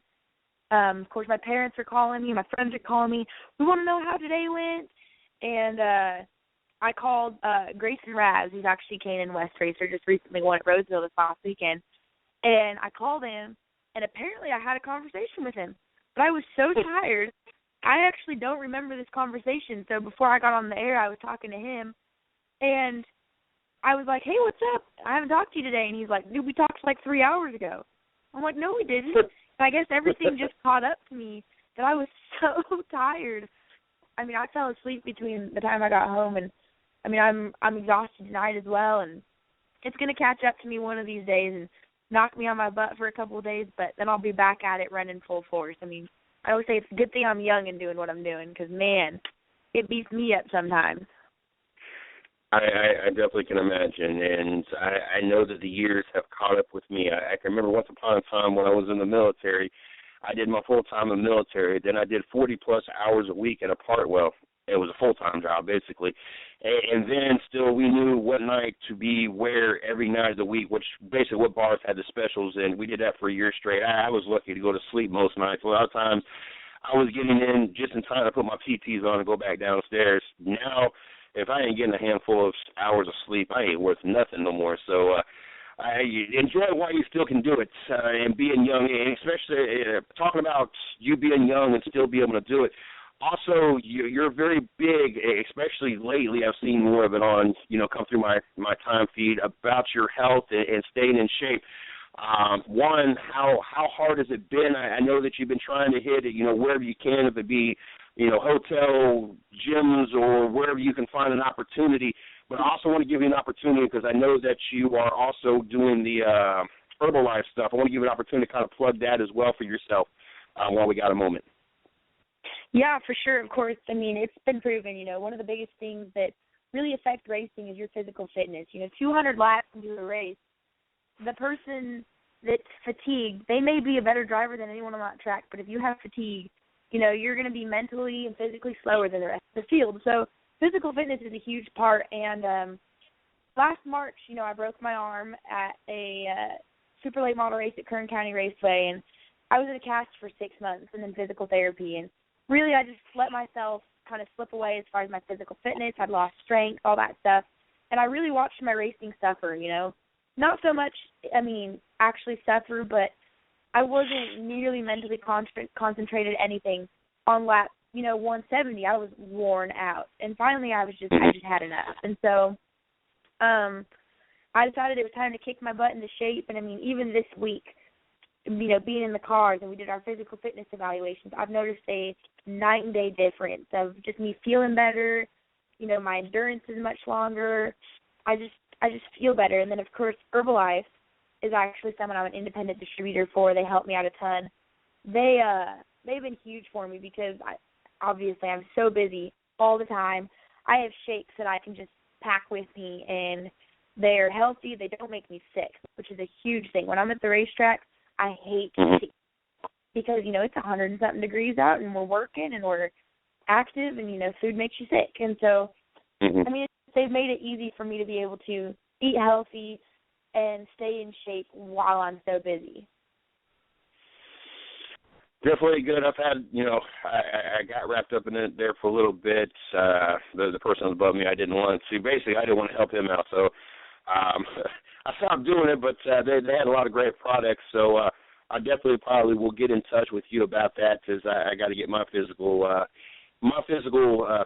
And, of course, my parents are calling me, my friends are calling me. We want to know how today went. And I called Grayson Raz, who's actually K&N West racer, just recently won at Roseville this last weekend. And I called him, and apparently I had a conversation with him. But I was so tired, I actually don't remember this conversation. So before I got on the air, I was talking to him, and I was like, hey, what's up? I haven't talked to you today. And he's like, dude, we talked like 3 hours ago. I'm like, no, we didn't. And I guess everything just caught up to me that I was so tired. I mean, I fell asleep between the time I got home, and I mean, I'm exhausted tonight as well, and it's going to catch up to me one of these days and knock me on my butt for a couple of days, but then I'll be back at it running full force. I mean, I always say it's a good thing I'm young and doing what I'm doing, because, man, it beats me up sometimes. I definitely can imagine, and I know that the years have caught up with me. I can remember once upon a time when I was in the military, I did my full-time in the military. Then I did 40-plus hours a week at a part. Well, it was a full-time job, basically. And then still we knew what night to be where every night of the week, which basically what bars had the specials, and we did that for a year straight. I was lucky to go to sleep most nights. A lot of times I was getting in just in time to put my PTs on and go back downstairs. Now, if I ain't getting a handful of hours of sleep, I ain't worth nothing no more. So I enjoy it while you still can do it, and being young, and especially talking about you being young and still be able to do it. Also, you're very big, especially lately. I've seen more of it on, come through my time feed about your health and staying in shape. One, how hard has it been? I know that you've been trying to hit it, wherever you can, if it be, hotel, gyms, or wherever you can find an opportunity. But I also want to give you an opportunity because I know that you are also doing the Herbalife stuff. I want to give you an opportunity to kind of plug that as well for yourself while we got a moment. Yeah, for sure. Of course. I mean, it's been proven, one of the biggest things that really affect racing is your physical fitness. 200 laps into a race, the person that's fatigued, they may be a better driver than anyone on that track, but if you have fatigue, you're going to be mentally and physically slower than the rest of the field. So physical fitness is a huge part. And last March, I broke my arm at a super late model race at Kern County Raceway, and I was in a cast for 6 months and then physical therapy. And really, I just let myself kind of slip away as far as my physical fitness. I'd lost strength, all that stuff. And I really watched my racing suffer, Not so much, actually suffer, but I wasn't nearly mentally concentrated anything on lap, 170. I was worn out. And finally, I just had enough. And so I decided it was time to kick my butt into shape. And, even this week, being in the cars and we did our physical fitness evaluations, I've noticed a night and day difference of just me feeling better. My endurance is much longer. I just feel better. And then, of course, Herbalife is actually someone I'm an independent distributor for. They help me out a ton. They've been huge for me because obviously I'm so busy all the time. I have shakes that I can just pack with me, and they're healthy. They don't make me sick, which is a huge thing. When I'm at the racetrack, I hate to see because, it's 100-something degrees out, and we're working, and we're active, and, food makes you sick. And so, they've made it easy for me to be able to eat healthy and stay in shape while I'm so busy. Definitely good. I've had, I got wrapped up in it there for a little bit. The person above me I didn't want to. Basically, I didn't want to help him out. So I stopped doing it, but they had a lot of great products. So I definitely probably will get in touch with you about that because I got to get my physical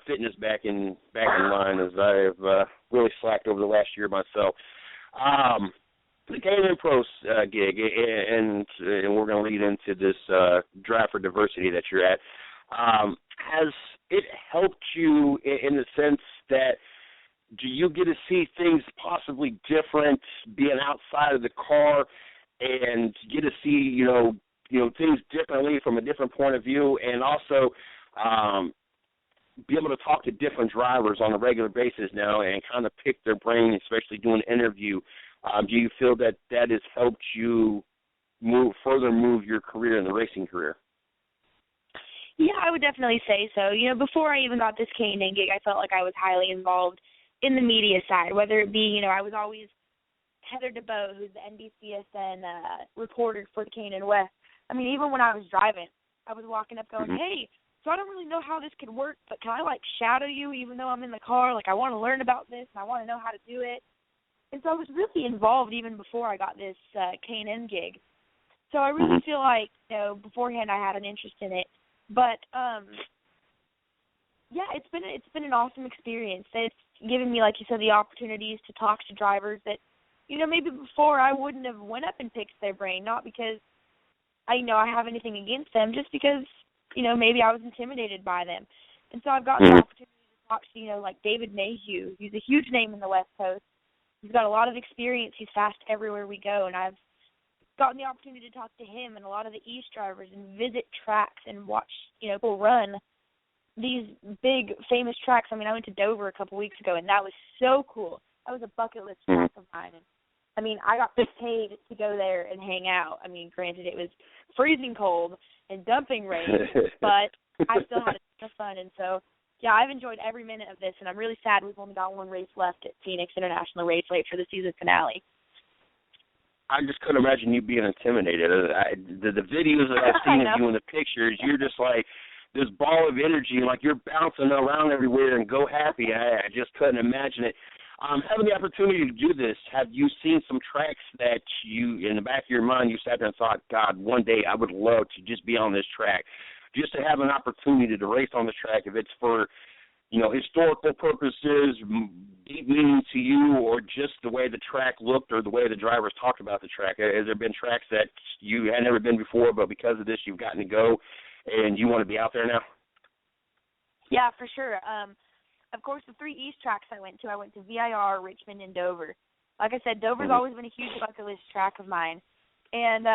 fitness back in line as I've really slacked over the last year myself. The K&N Pro gig, and we're going to lead into this Drive for Diversity that you're at. Has it helped you in the sense that do you get to see things possibly different being outside of the car and get to see, things differently from a different point of view, and also be able to talk to different drivers on a regular basis now and kind of pick their brain, especially doing an interview? Do you feel that has helped you move your career in the racing career? Yeah, I would definitely say so. Before I even got this K&N gig, I felt like I was highly involved in the media side, whether it be, I was always Heather DeBow, who's the NBCSN reporter for the K&N West. Even when I was driving, I was walking up going, hey, so I don't really know how this could work, but can I, shadow you even though I'm in the car? I want to learn about this, and I want to know how to do it. And so I was really involved even before I got this K&N gig. So I really feel like, beforehand I had an interest in it. But, yeah, it's been an awesome experience. It's given me, like you said, the opportunities to talk to drivers that, maybe before I wouldn't have went up and picked their brain, not because I have anything against them, just because, maybe I was intimidated by them. And so I've gotten the opportunity to talk to, like David Mayhew. He's a huge name in the West Coast. He's got a lot of experience. He's fast everywhere we go, and I've gotten the opportunity to talk to him and a lot of the East drivers and visit tracks and watch, people run. these big famous tracks. I mean, I went to Dover a couple weeks ago, and that was so cool. That was a bucket list track of mine. And, I mean, I got paid to go there and hang out. I mean, granted, it was freezing cold and dumping rain, but I still had a ton of fun. And so, yeah, I've enjoyed every minute of this, and I'm really sad we've only got one race left at Phoenix International Raceway for the season finale. I just couldn't imagine you being intimidated. The videos that I've seen of you in the pictures, you're just like this ball of energy, like you're bouncing around everywhere and go happy. I just couldn't imagine it. Having the opportunity to do this, have you seen some tracks that you, in the back of your mind, you sat there and thought, God, one day I would love to just be on this track, just to have an opportunity to race on this track, if it's for, you know, historical purposes, deep meaning to you, or just the way the track looked or the way the drivers talked about the track? Has there been tracks that you had never been before, but because of this you've gotten to go and you want to be out there now? Yeah, for sure. Of course, the 3 East tracks I went to VIR, Richmond, and Dover. Like I said, Dover's always been a huge bucket list track of mine. And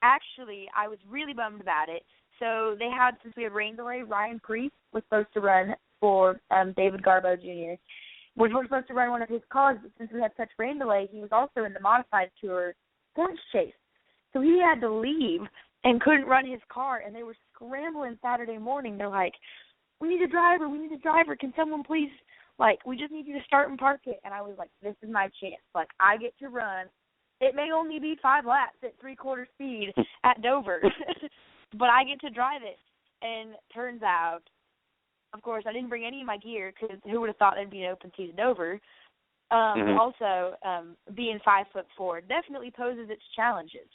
actually, I was really bummed about it. So they had, since we had rain delay, Ryan Preece was supposed to run for David Garbo Jr. We were supposed to run one of his cars, but since we had such rain delay, he was also in the Modified Tour points chase. So he had to leave and couldn't run his car, and they were scrambling Saturday morning. They're like, we need a driver. Can someone please, like, we just need you to start and park it. And I was like, this is my chance. Like, I get to run. It may only be 5 laps at 3/4 speed at Dover, but I get to drive it. And turns out, of course, I didn't bring any of my gear, because who would have thought there'd be an open seat at Dover. Also, being 5'4" definitely poses its challenges.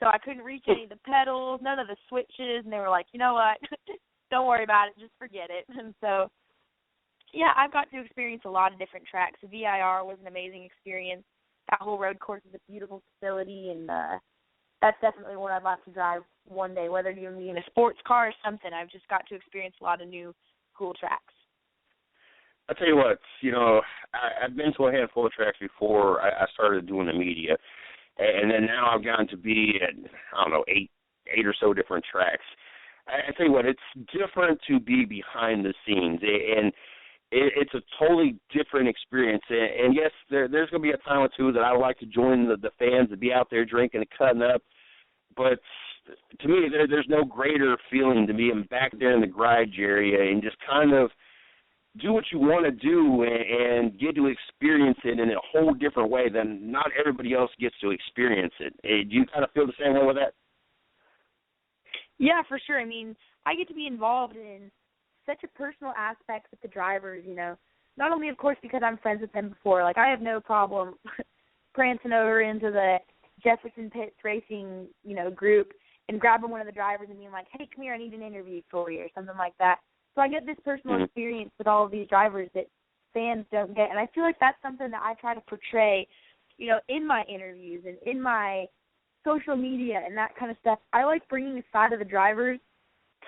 So I couldn't reach any of the pedals, none of the switches, and they were like, you know what? Don't worry about it, just forget it. And so, yeah, I've got to experience a lot of different tracks. VIR was an amazing experience. That whole road course is a beautiful facility, and that's definitely one I'd like to drive one day, whether you're in a sports car or something. I've just got to experience a lot of new, cool tracks. I'll tell you what, you know, I've been to a handful of tracks before I started doing the media, and then now I've gotten to be at, I don't know, eight or so different tracks. I tell you what, it's different to be behind the scenes, and it's a totally different experience. And yes, there's going to be a time or two that I would like to join the fans and be out there drinking and cutting up, but to me, there's no greater feeling to be back there in the garage area and just kind of do what you want to do and get to experience it in a whole different way than not everybody else gets to experience it. Do you kind of feel the same way with that? Yeah, for sure. I mean, I get to be involved in such a personal aspect with the drivers, you know. Not only, of course, because I'm friends with them before. Like, I have no problem prancing over into the Jefferson Pitts Racing, you know, group and grabbing one of the drivers and being like, hey, come here, I need an interview for you or something like that. So I get this personal experience with all of these drivers that fans don't get. And I feel like that's something that I try to portray, you know, in my interviews and in my social media and that kind of stuff. I like bringing a side of the drivers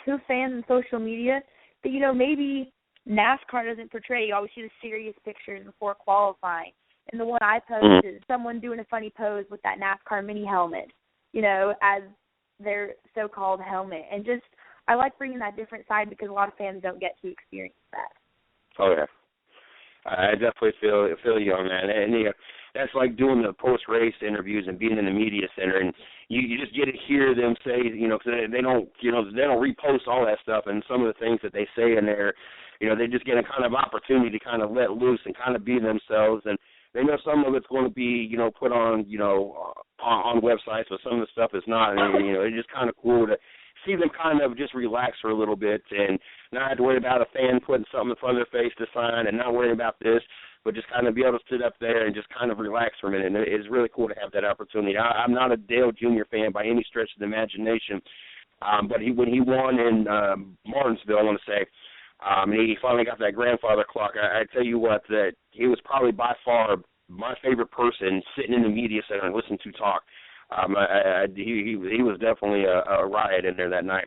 to fans and social media that, you know, maybe NASCAR doesn't portray. You always see the serious pictures before qualifying. And the one I post is someone doing a funny pose with that NASCAR mini helmet, you know, as their so-called helmet. And just, I like bringing that different side because a lot of fans don't get to experience that. Oh, yeah. I definitely feel you on that. And yeah, that's like doing the post-race interviews and being in the media center, and you just get to hear them say, you know, because they don't repost all that stuff, and some of the things that they say in there, you know, they just get a kind of opportunity to kind of let loose and kind of be themselves, and they know some of it's going to be, you know, put on, you know, on websites, but some of the stuff is not, and, you know, it's just kind of cool to see them kind of just relax for a little bit and not have to worry about a fan putting something in front of their face to sign and not worrying about this, but just kind of be able to sit up there and just kind of relax for a minute. And it's really cool to have that opportunity. I'm not a Dale Jr. fan by any stretch of the imagination, but when he won in Martinsville, I want to say, and he finally got that grandfather clock, I tell you what, that he was probably by far my favorite person sitting in the media center and listening to talk. He was definitely a riot in there that night.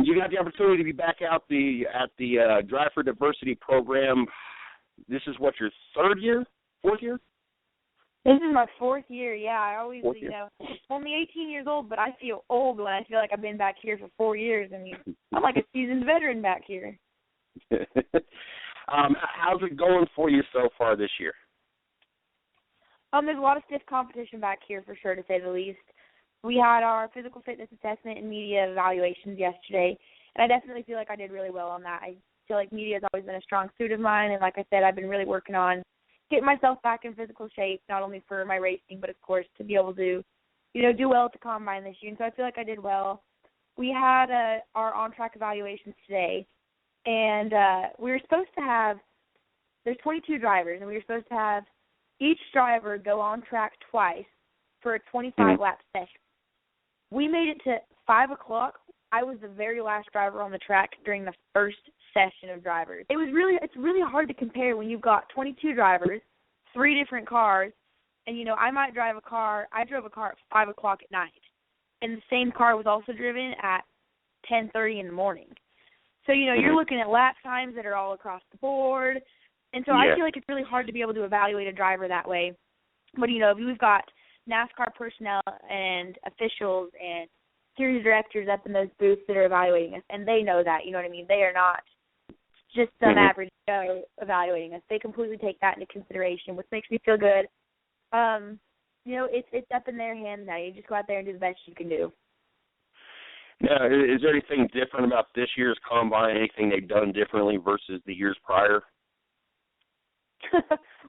You got the opportunity to be back out at the Drive for Diversity program. This is what, your fourth year? This is my 4th year, yeah. I always, you know, I'm only 18 years old, but I feel old when I feel like I've been back here for 4 years. I mean, I'm like a seasoned veteran back here. How's it going for you so far this year? There's a lot of stiff competition back here for sure, to say the least. We had our physical fitness assessment and media evaluations yesterday, and I definitely feel like I did really well on that. I feel like media has always been a strong suit of mine, and like I said, I've been really working on getting myself back in physical shape, not only for my racing, but of course to be able to, do well at the combine this year. And so I feel like I did well. We had our on-track evaluations today, and we were supposed to have, there's 22 drivers, and we were supposed to have each driver go on track twice for a 25-lap session. We made it to 5 o'clock. I was the very last driver on the track during the first session of drivers. It's really hard to compare when you've got 22 drivers, 3 different cars, and, I might drive a car. I drove a car at 5 o'clock at night, and the same car was also driven at 10:30 in the morning. So, you're looking at lap times that are all across the board, and so I feel like it's really hard to be able to evaluate a driver that way. But, we've got NASCAR personnel and officials and series directors up in those booths that are evaluating us, and they know that, you know what I mean? They are not just some average Joe evaluating us. They completely take that into consideration, which makes me feel good. It's up in their hands now. You just go out there and do the best you can do. Now, is there anything different about this year's combine, anything they've done differently versus the years prior?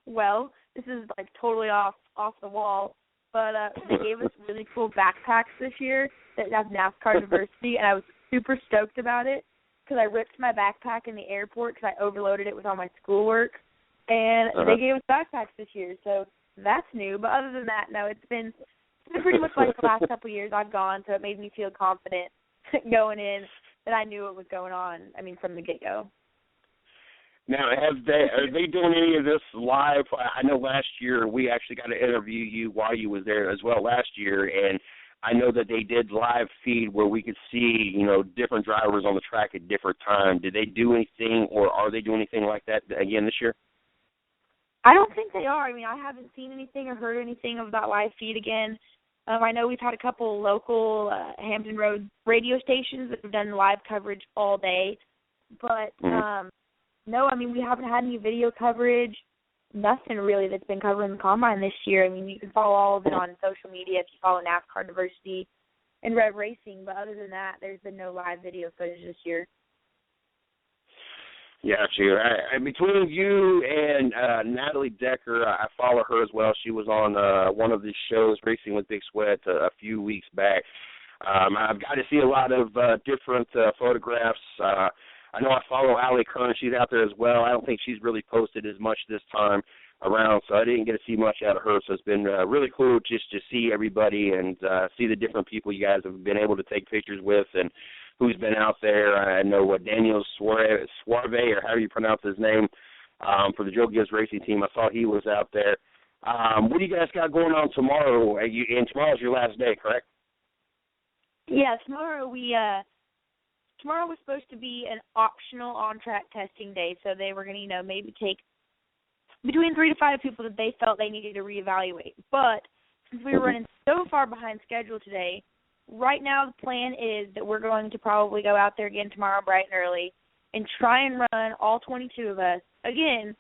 Well, this is like totally off the wall, but they gave us really cool backpacks this year that have NASCAR diversity, and I was super stoked about it because I ripped my backpack in the airport because I overloaded it with all my schoolwork, and they gave us backpacks this year, so that's new. But other than that, no, it's been pretty much like the last couple of years I've gone, so it made me feel confident going in that I knew what was going on, from the get-go. Now, are they doing any of this live? I know last year we actually got to interview you while you was there as well last year, and I know that they did live feed where we could see, different drivers on the track at different times. Did they do anything, or are they doing anything like that again this year? I don't think they are. I haven't seen anything or heard anything of that live feed again. I know we've had a couple local Hampton Road radio stations that have done live coverage all day, but no, we haven't had any video coverage, nothing really that's been covering the combine this year. You can follow all of it on social media if you follow NASCAR Diversity and Rev Racing, but other than that, there's been no live video footage this year. Yeah, between you and Natalie Decker, I follow her as well. She was on one of the shows, Racing with Big Sweat, a few weeks back. I've got to see a lot of different photographs. I know I follow Allie Kern. She's out there as well. I don't think she's really posted as much this time around, so I didn't get to see much out of her. So it's been really cool just to see everybody and see the different people you guys have been able to take pictures with and who's been out there. I know Daniel Suarve, or however you pronounce his name, for the Joe Gibbs Racing team. I saw he was out there. What do you guys got going on tomorrow? And tomorrow's your last day, correct? Yeah, tomorrow tomorrow was supposed to be an optional on-track testing day, so they were going to, maybe take between 3 to 5 people that they felt they needed to reevaluate. But since we were running so far behind schedule today, right now the plan is that we're going to probably go out there again tomorrow bright and early and try and run all 22 of us again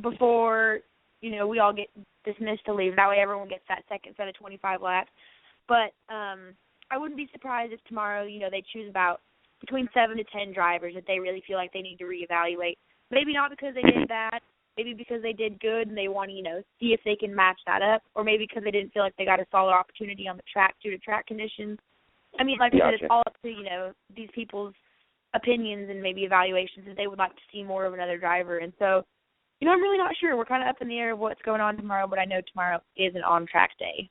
before, we all get dismissed to leave. That way everyone gets that second set of 25 laps. But I wouldn't be surprised if tomorrow, they choose about between 7 to 10 drivers that they really feel like they need to reevaluate. Maybe not because they did bad, maybe because they did good and they want to, see if they can match that up, or maybe because they didn't feel like they got a solid opportunity on the track due to track conditions. Like I said, it's all up to, these people's opinions and maybe evaluations that they would like to see more of another driver. And so, I'm really not sure. We're kind of up in the air of what's going on tomorrow, but I know tomorrow is an on-track day.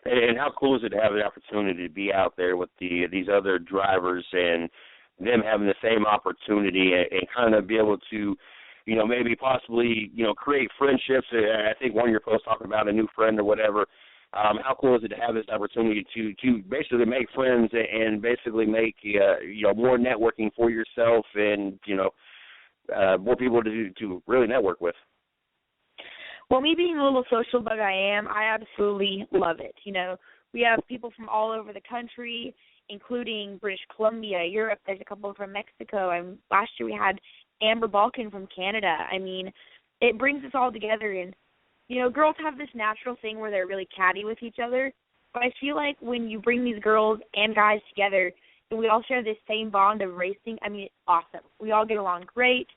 And how cool is it to have the opportunity to be out there with these other drivers and them having the same opportunity and kind of be able to, maybe possibly, create friendships. I think one of your posts talking about a new friend or whatever. How cool is it to have this opportunity to basically make friends and basically make, more networking for yourself and, more people to really network with? Well, me being a little social bug I am, I absolutely love it. We have people from all over the country, including British Columbia, Europe. There's a couple from Mexico. And last year we had Amber Balkan from Canada. I mean, it brings us all together. And, you know, girls have this natural thing where they're really catty with each other. But I feel like when you bring these girls and guys together and we all share this same bond of racing, I mean, it's awesome. We all get along great.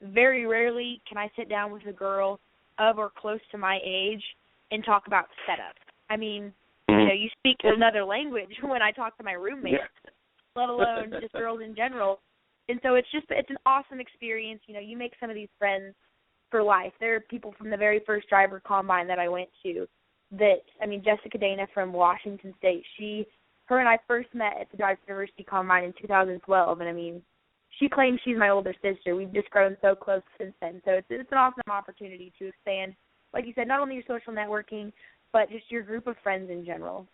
Very rarely can I sit down with a girl of or close to my age and talk about setup. I mean, you know, you speak another language when I talk to my roommates, let alone just girls in general. And so it's an awesome experience. You know, you make some of these friends for life. There are people from the very first driver combine that I went to that, I mean, Jessica Dana from Washington State, her and I first met at the Driver Diversity Combine in 2012, and I mean, she claims she's my older sister. We've just grown so close since then. So it's an awesome opportunity to expand, like you said, not only your social networking, but just your group of friends in general.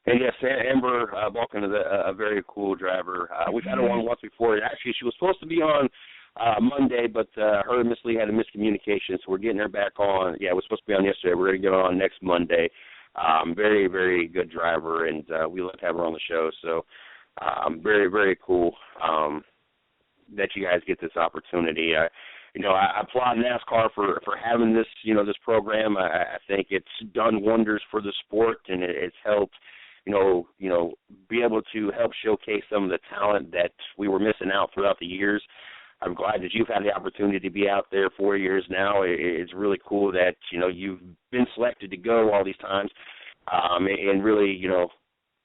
And yes, Amber Balkan is a very cool driver. We've had her on once before. Actually, she was supposed to be on Monday, but her and Miss Lee had a miscommunication, so we're getting her back on. Yeah, it was supposed to be on yesterday. We're going to get her on next Monday. Very, very good driver, and we love to have her on the show. So very, very cool that you guys get this opportunity. You know, I applaud NASCAR for having this, you know, this program. I think it's done wonders for the sport, and it's helped, you know, be able to help showcase some of the talent that we were missing out throughout the years. I'm glad that you've had the opportunity to be out there 4 years now. It's really cool that, you know, you've been selected to go all these times and really, you know,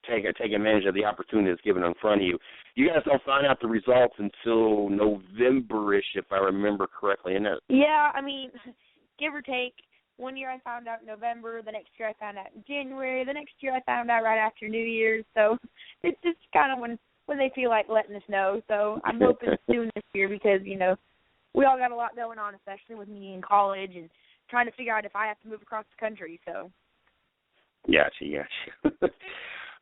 take advantage of the opportunity that's given in front of you. You guys don't find out the results until November-ish, if I remember correctly, isn't it? Yeah, I mean, give or take. 1 year I found out in November. The next year I found out in January. The next year I found out right after New Year's. So it's just kind of when they feel like letting us know. So I'm hoping soon this year because, you know, we all got a lot going on, especially with me in college and trying to figure out if I have to move across the country. So. Gotcha.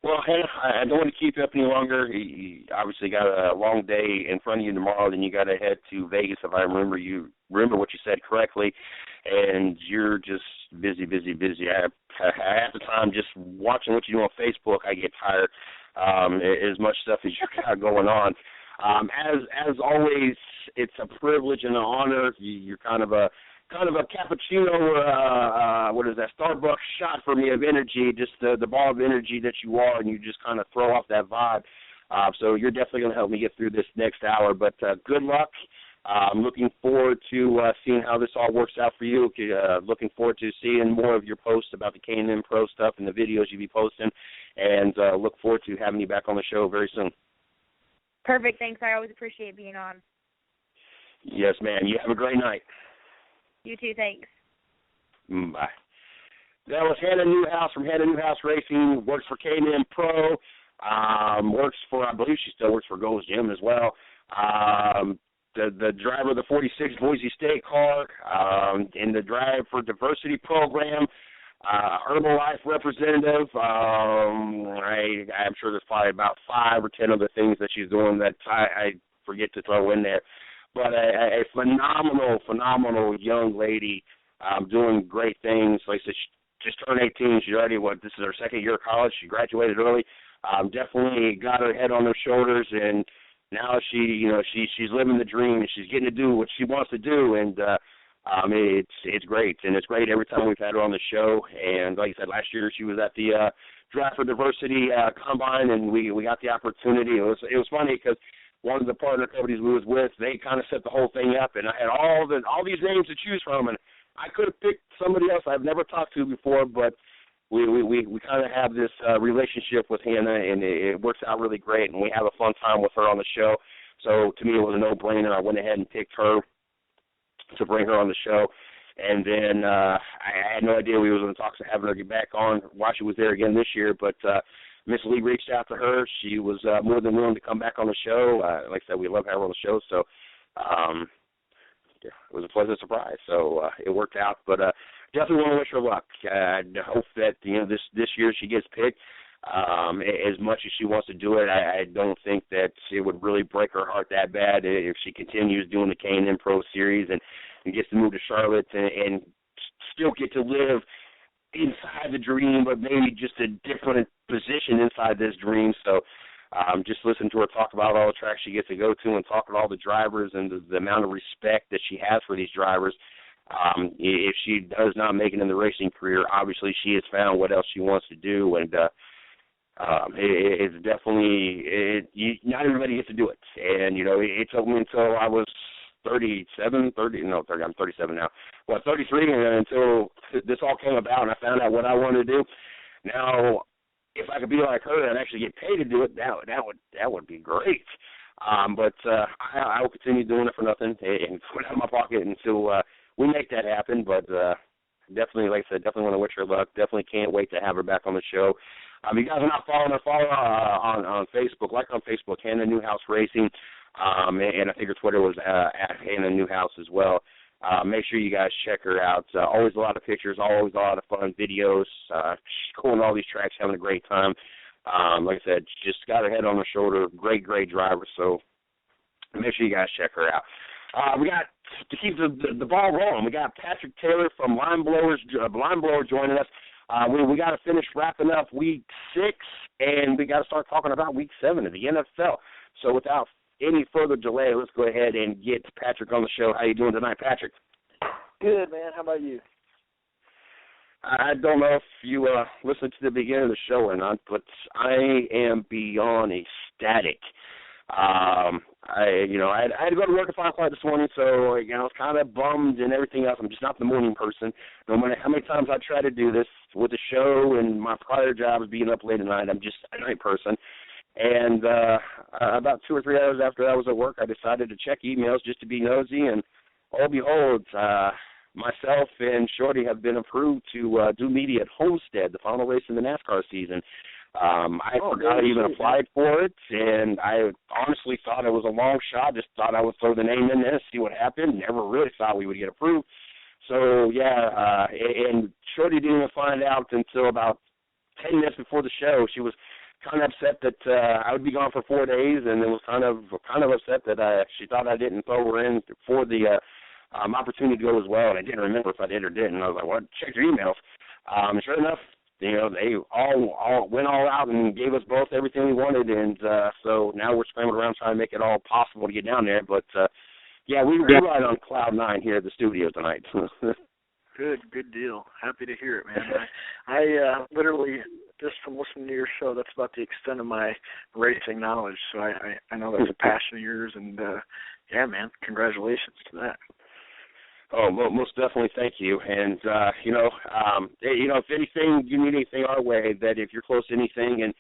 Well, Hannah, I don't want to keep you up any longer. You obviously got a long day in front of you tomorrow. Then you got to head to Vegas, if I remember what you said correctly. And you're just busy. I half the time just watching what you do on Facebook, I get tired. As much stuff as you got going on. As always, it's a privilege and an honor. You're kind of a cappuccino, what is that, Starbucks shot for me of energy, just the ball of energy that you are, and you just kind of throw off that vibe. So you're definitely going to help me get through this next hour. But good luck. I'm looking forward to seeing how this all works out for you. Looking forward to seeing more of your posts about the K&N Pro stuff and the videos you'll be posting, and look forward to having you back on the show very soon. Perfect. Thanks. I always appreciate being on. Yes, ma'am. You have a great night. You too. Thanks. Bye. That was Hannah Newhouse from Hannah Newhouse Racing. Works for K&N Pro. Works for, I believe she still works for Gold's Gym as well. The driver of the 46 Boise State car, in the Drive for Diversity program, Herbalife representative. I'm sure there's probably about 5 or 10 other things that she's doing that I forget to throw in there. But a phenomenal young lady, doing great things. Like I said, she just turned 18. She's already, this is her second year of college. She graduated early. Definitely got her head on her shoulders, and now she's living the dream, and she's getting to do what she wants to do, and it's great. And it's great every time we've had her on the show. And like I said, last year she was at the Drive for Diversity Combine, and we got the opportunity. It was funny because one of the partner companies we was with, they kind of set the whole thing up, and I had all these names to choose from, and I could have picked somebody else I've never talked to before, but we kind of have this relationship with Hannah, and it works out really great, and we have a fun time with her on the show. So to me, it was a no-brainer. I went ahead and picked her to bring her on the show, and then I had no idea we was in talks of having her get back on while she was there again this year, but Miss Lee reached out to her. She was more than willing to come back on the show. Like I said, we love having her on the show, so it was a pleasant surprise. So it worked out, but definitely want to wish her luck. I hope that this year she gets picked. As much as she wants to do it, I don't think that it would really break her heart that bad if she continues doing the K&N Pro Series and gets to move to Charlotte and still get to live inside the dream, but maybe just a different position inside this dream. So just listen to her talk about all the tracks she gets to go to and talk about all the drivers and the amount of respect that she has for these drivers. If she does not make it in the racing career, obviously she has found what else she wants to do, and it's definitely not everybody gets to do it. And, it took me until I was 30, I'm 37 now. 33, and until this all came about and I found out what I wanted to do. Now, if I could be like her and actually get paid to do it, that would be great. But I will continue doing it for nothing and put it in my pocket until we make that happen. But definitely, like I said, definitely want to wish her luck. Definitely can't wait to have her back on the show. You guys are not following her, follow on Facebook. Like on Facebook, Hannah Newhouse Racing. And I think her Twitter was at Hannah Newhouse as well. Make sure you guys check her out. Always a lot of pictures, always a lot of fun videos. She's going all these tracks, having a great time. Like I said, she just got her head on her shoulder. Great driver. So make sure you guys check her out. We got, to keep the ball rolling, we got Patrick Taylor from Line Blower joining us. We got to finish wrapping up week 6, and we got to start talking about week 7 of the NFL. So without any further delay, let's go ahead and get Patrick on the show. How you doing tonight, Patrick? Good, man. How about you? I don't know if you listened to the beginning of the show or not, but I am beyond ecstatic. I had to go to work at 5 o'clock this morning, so I was kind of bummed and everything else. I'm just not the morning person. No matter how many times I try to do this with the show and my prior job is being up late at night, I'm just a night person. And about 2 or 3 hours after I was at work, I decided to check emails just to be nosy, and oh, behold, myself and Shorty have been approved to do media at Homestead, the final race in the NASCAR season. I forgot I even applied for it, and I honestly thought it was a long shot, just thought I would throw the name in there, see what happened, never really thought we would get approved. So, and Shorty didn't even find out until about 10 minutes before the show. She was kind of upset that I would be gone for 4 days, and it was kind of upset that she thought I didn't throw her in for the opportunity to go as well, and I didn't remember if I did or didn't. I was like, well, check your emails. And sure enough, they all went all out and gave us both everything we wanted, and so now we're scrambling around trying to make it all possible to get down there. But, we're right on cloud 9 here at the studio tonight. Good deal. Happy to hear it, man. I literally, just from listening to your show, that's about the extent of my racing knowledge, so I know that's a passion of yours, and, man, congratulations to that. Oh, most definitely, thank you. And, if anything, you need anything our way, that if you're close to anything and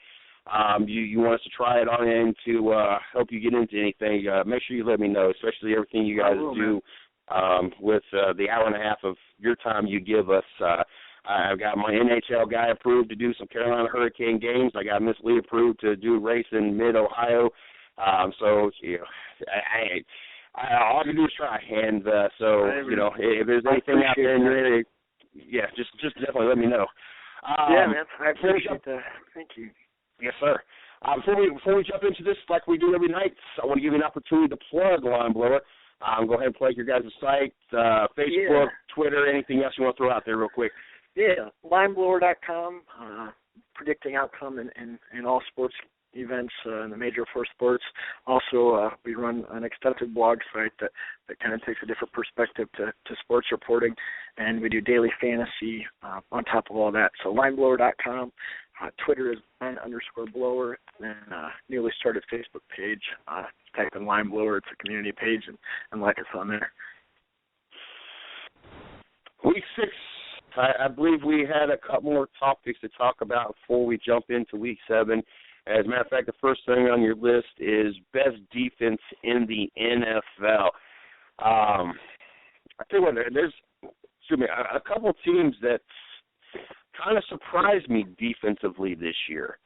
you want us to try it on in to help you get into anything, make sure you let me know, especially everything you guys do with the hour and a half of your time you give us. I've got my NHL guy approved to do some Carolina Hurricane games. I got Miss Lee approved to do a race in mid-Ohio. All I can do is try. And if there's anything out there, and you're ready, just definitely let me know. Man, I appreciate that. Thank you. Yes, sir. Before we jump into this, like we do every night, I want to give you an opportunity to plug Line Blower. Go ahead and plug your guys' site, Facebook, Twitter, anything else you want to throw out there real quick. Yeah, lineblower.com, predicting outcome in all sports events in the major four sports. Also, we run an extensive blog site that kind of takes a different perspective to sports reporting, and we do daily fantasy on top of all that. So lineblower.com. Twitter is line_blower, and newly started Facebook page. Type in Line Blower. It's a community page, and like us on there. Week 6, I believe we had a couple more topics to talk about before we jump into Week 7. As a matter of fact, the first thing on your list is best defense in the NFL. I tell you what, there's a couple of teams that kind of surprised me defensively this year.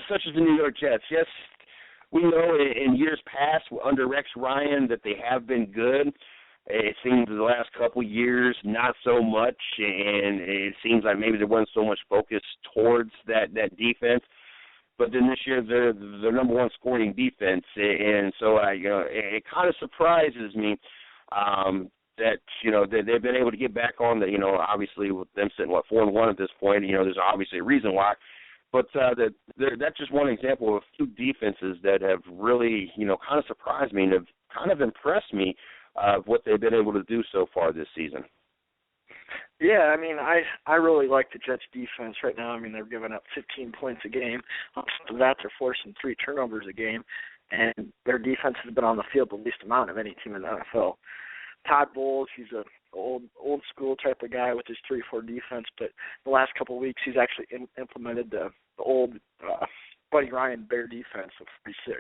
Such as the New York Jets. Yes, we know in years past under Rex Ryan that they have been good. It seems the last couple of years not so much, and it seems like maybe there wasn't so much focus towards that defense. But then this year they're number one scoring defense, and so it kind of surprises me that they've been able to get back on. That obviously with them sitting 4-1 at this point, there's obviously a reason why. But that's just one example of two defenses that have really kind of surprised me and have kind of impressed me what they've been able to do so far this season. Yeah, I mean, I really like the Jets' defense right now. I mean, they're giving up 15 points a game. On top of that, they're forcing 3 turnovers a game, and their defense has been on the field the least amount of any team in the NFL. Todd Bowles, he's a old school type of guy with his 3-4 defense, but the last couple of weeks he's actually implemented the old Buddy Ryan Bear defense of 3-6.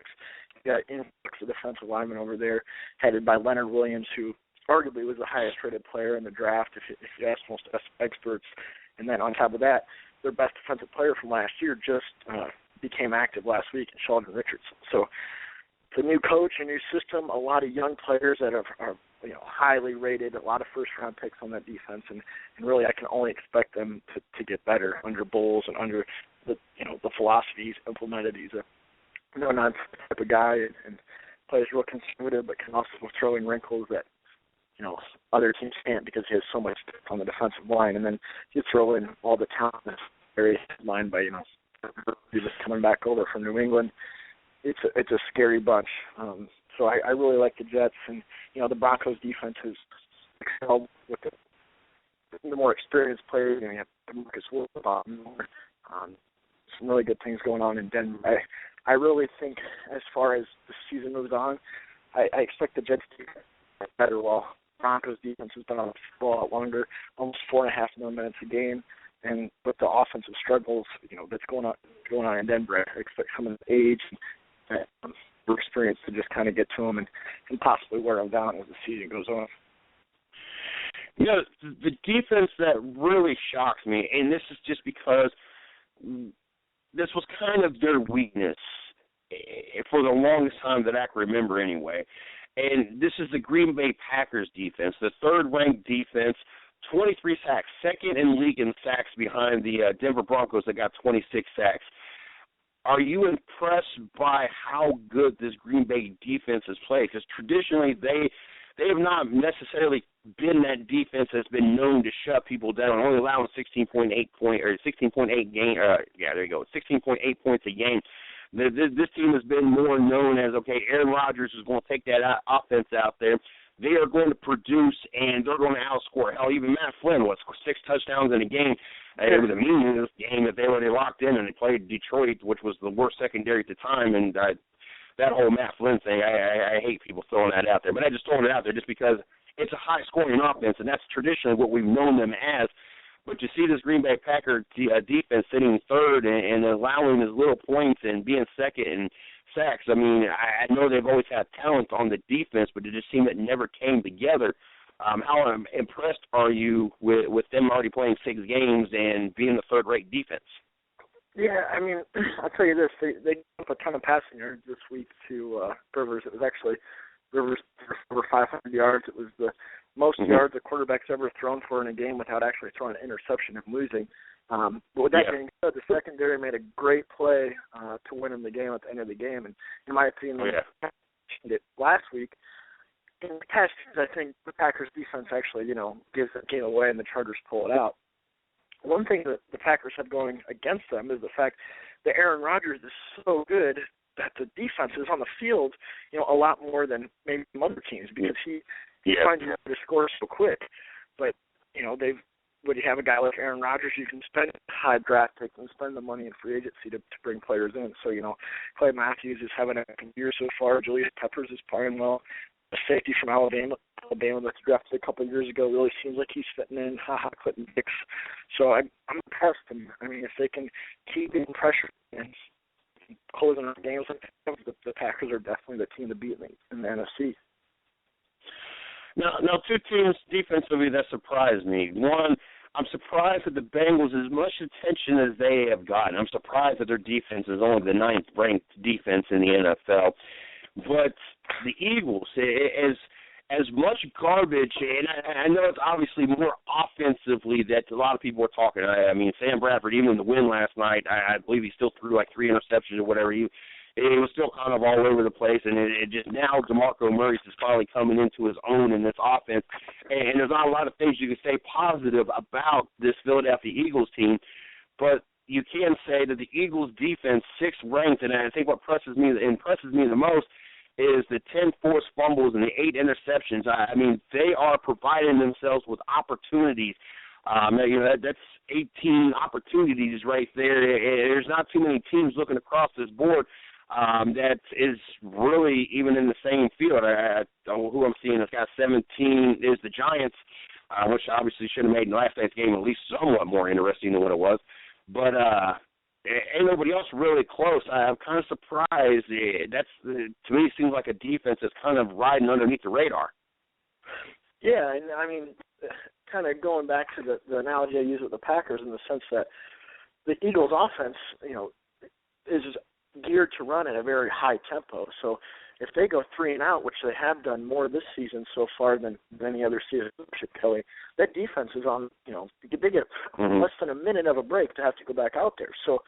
You got influx of defensive linemen over there, headed by Leonard Williams, who arguably was the highest-rated player in the draft, if you ask most experts. And then on top of that, their best defensive player from last year just became active last week in Sheldon Richardson. So it's a new coach, a new system, a lot of young players that are highly rated, a lot of first-round picks on that defense, and really I can only expect them to get better under Bowles and under the philosophy he's implemented. He's a no-nonsense type of guy and plays real conservative, but can also throw in wrinkles that other teams can't because he has so much on the defensive line. And then you throw in all the talent that's very headlined by just coming back over from New England. It's a scary bunch. So I really like the Jets, and the Broncos defense has excelled with the more experienced players. You have Marcus Wolf, some really good things going on in Denver. I really think as far as the season moves on, I expect the Jets to get better while Broncos defense has been on the field a lot longer, almost 4.5 more minutes a game. And with the offensive struggles, that's going on in Denver, I expect some of the age and experience to just kind of get to them and possibly wear them down as the season goes on. The defense that really shocks me, and this is just because this was kind of their weakness for the longest time that I can remember anyway. And this is the Green Bay Packers defense, the third-ranked defense, 23 sacks, second in league in sacks behind the Denver Broncos that got 26 sacks. Are you impressed by how good this Green Bay defense has played? Because traditionally they have not necessarily been that defense that's been known to shut people down, only allowing 16.8 game. 16.8 points a game. This team has been more known as, Aaron Rodgers is going to take that offense out there. They are going to produce, and they're going to outscore. Hell, even Matt Flynn was 6 touchdowns in a game. It was a meaningless game that they locked in, and they played Detroit, which was the worst secondary at the time. And that whole Matt Flynn thing, I hate people throwing that out there. But I just throwing it out there just because it's a high-scoring offense, and that's traditionally what we've known them as. But you see this Green Bay Packer defense sitting third and allowing as little points and being second in sacks. I mean, I know they've always had talent on the defense, but it just seemed it never came together. How impressed are you with them already playing 6 games and being the third-rate defense? Yeah, I mean, I'll tell you this. They gave up a ton of passing yards this week to Rivers. It was actually Rivers over 500 yards. It was the most yards a quarterback's ever thrown for in a game without actually throwing an interception and losing. But with that being said, the secondary made a great play to win them the game at the end of the game. And in my opinion, they mentioned it last week. In the past, I think the Packers defense actually, gives the game away and the Chargers pull it out. One thing that the Packers have going against them is the fact that Aaron Rodgers is so good that the defense is on the field, a lot more than maybe some other teams because he finds you to score so quick. But, when you have a guy like Aaron Rodgers, you can spend high draft picks and spend the money in free agency to bring players in. So, Clay Matthews is having a year so far. Julius Peppers is playing well. The safety from Alabama that's drafted a couple of years ago really seems like he's fitting in. Clinton Dix. So I'm impressed. And, I mean, if they can keep getting pressure and closing out games like that, the Packers are definitely the team to beat in the NFC. Now, 2 teams defensively that surprised me. One, I'm surprised that the Bengals, as much attention as they have gotten, I'm surprised that their defense is only the 9th-ranked defense in the NFL. But the Eagles, as much garbage, and I know it's obviously more offensively that a lot of people are talking. I mean, Sam Bradford, even in the win last night, I believe he still threw like 3 interceptions or whatever. He it was still kind of all over the place, and it just now DeMarco Murray is finally coming into his own in this offense, and there's not a lot of things you can say positive about this Philadelphia Eagles team, but you can say that the Eagles defense, 6th ranked, and I think what impresses me the most is the 10 forced fumbles and the 8 interceptions. I mean, they are providing themselves with opportunities. That's 18 opportunities right there. There's not too many teams looking across this board that is really even in the same field. Who I'm seeing has got 17 is the Giants, which obviously should have made last night's game at least somewhat more interesting than what it was. But ain't nobody else really close. I'm kind of surprised. To me, it seems like a defense that's kind of riding underneath the radar. Yeah, and I mean, kind of going back to the analogy I use with the Packers in the sense that the Eagles' offense, is geared to run at a very high tempo. So if they go 3 and out, which they have done more this season so far than any other season, Chip Kelly, that defense is on, they get less than a minute of a break to have to go back out there. So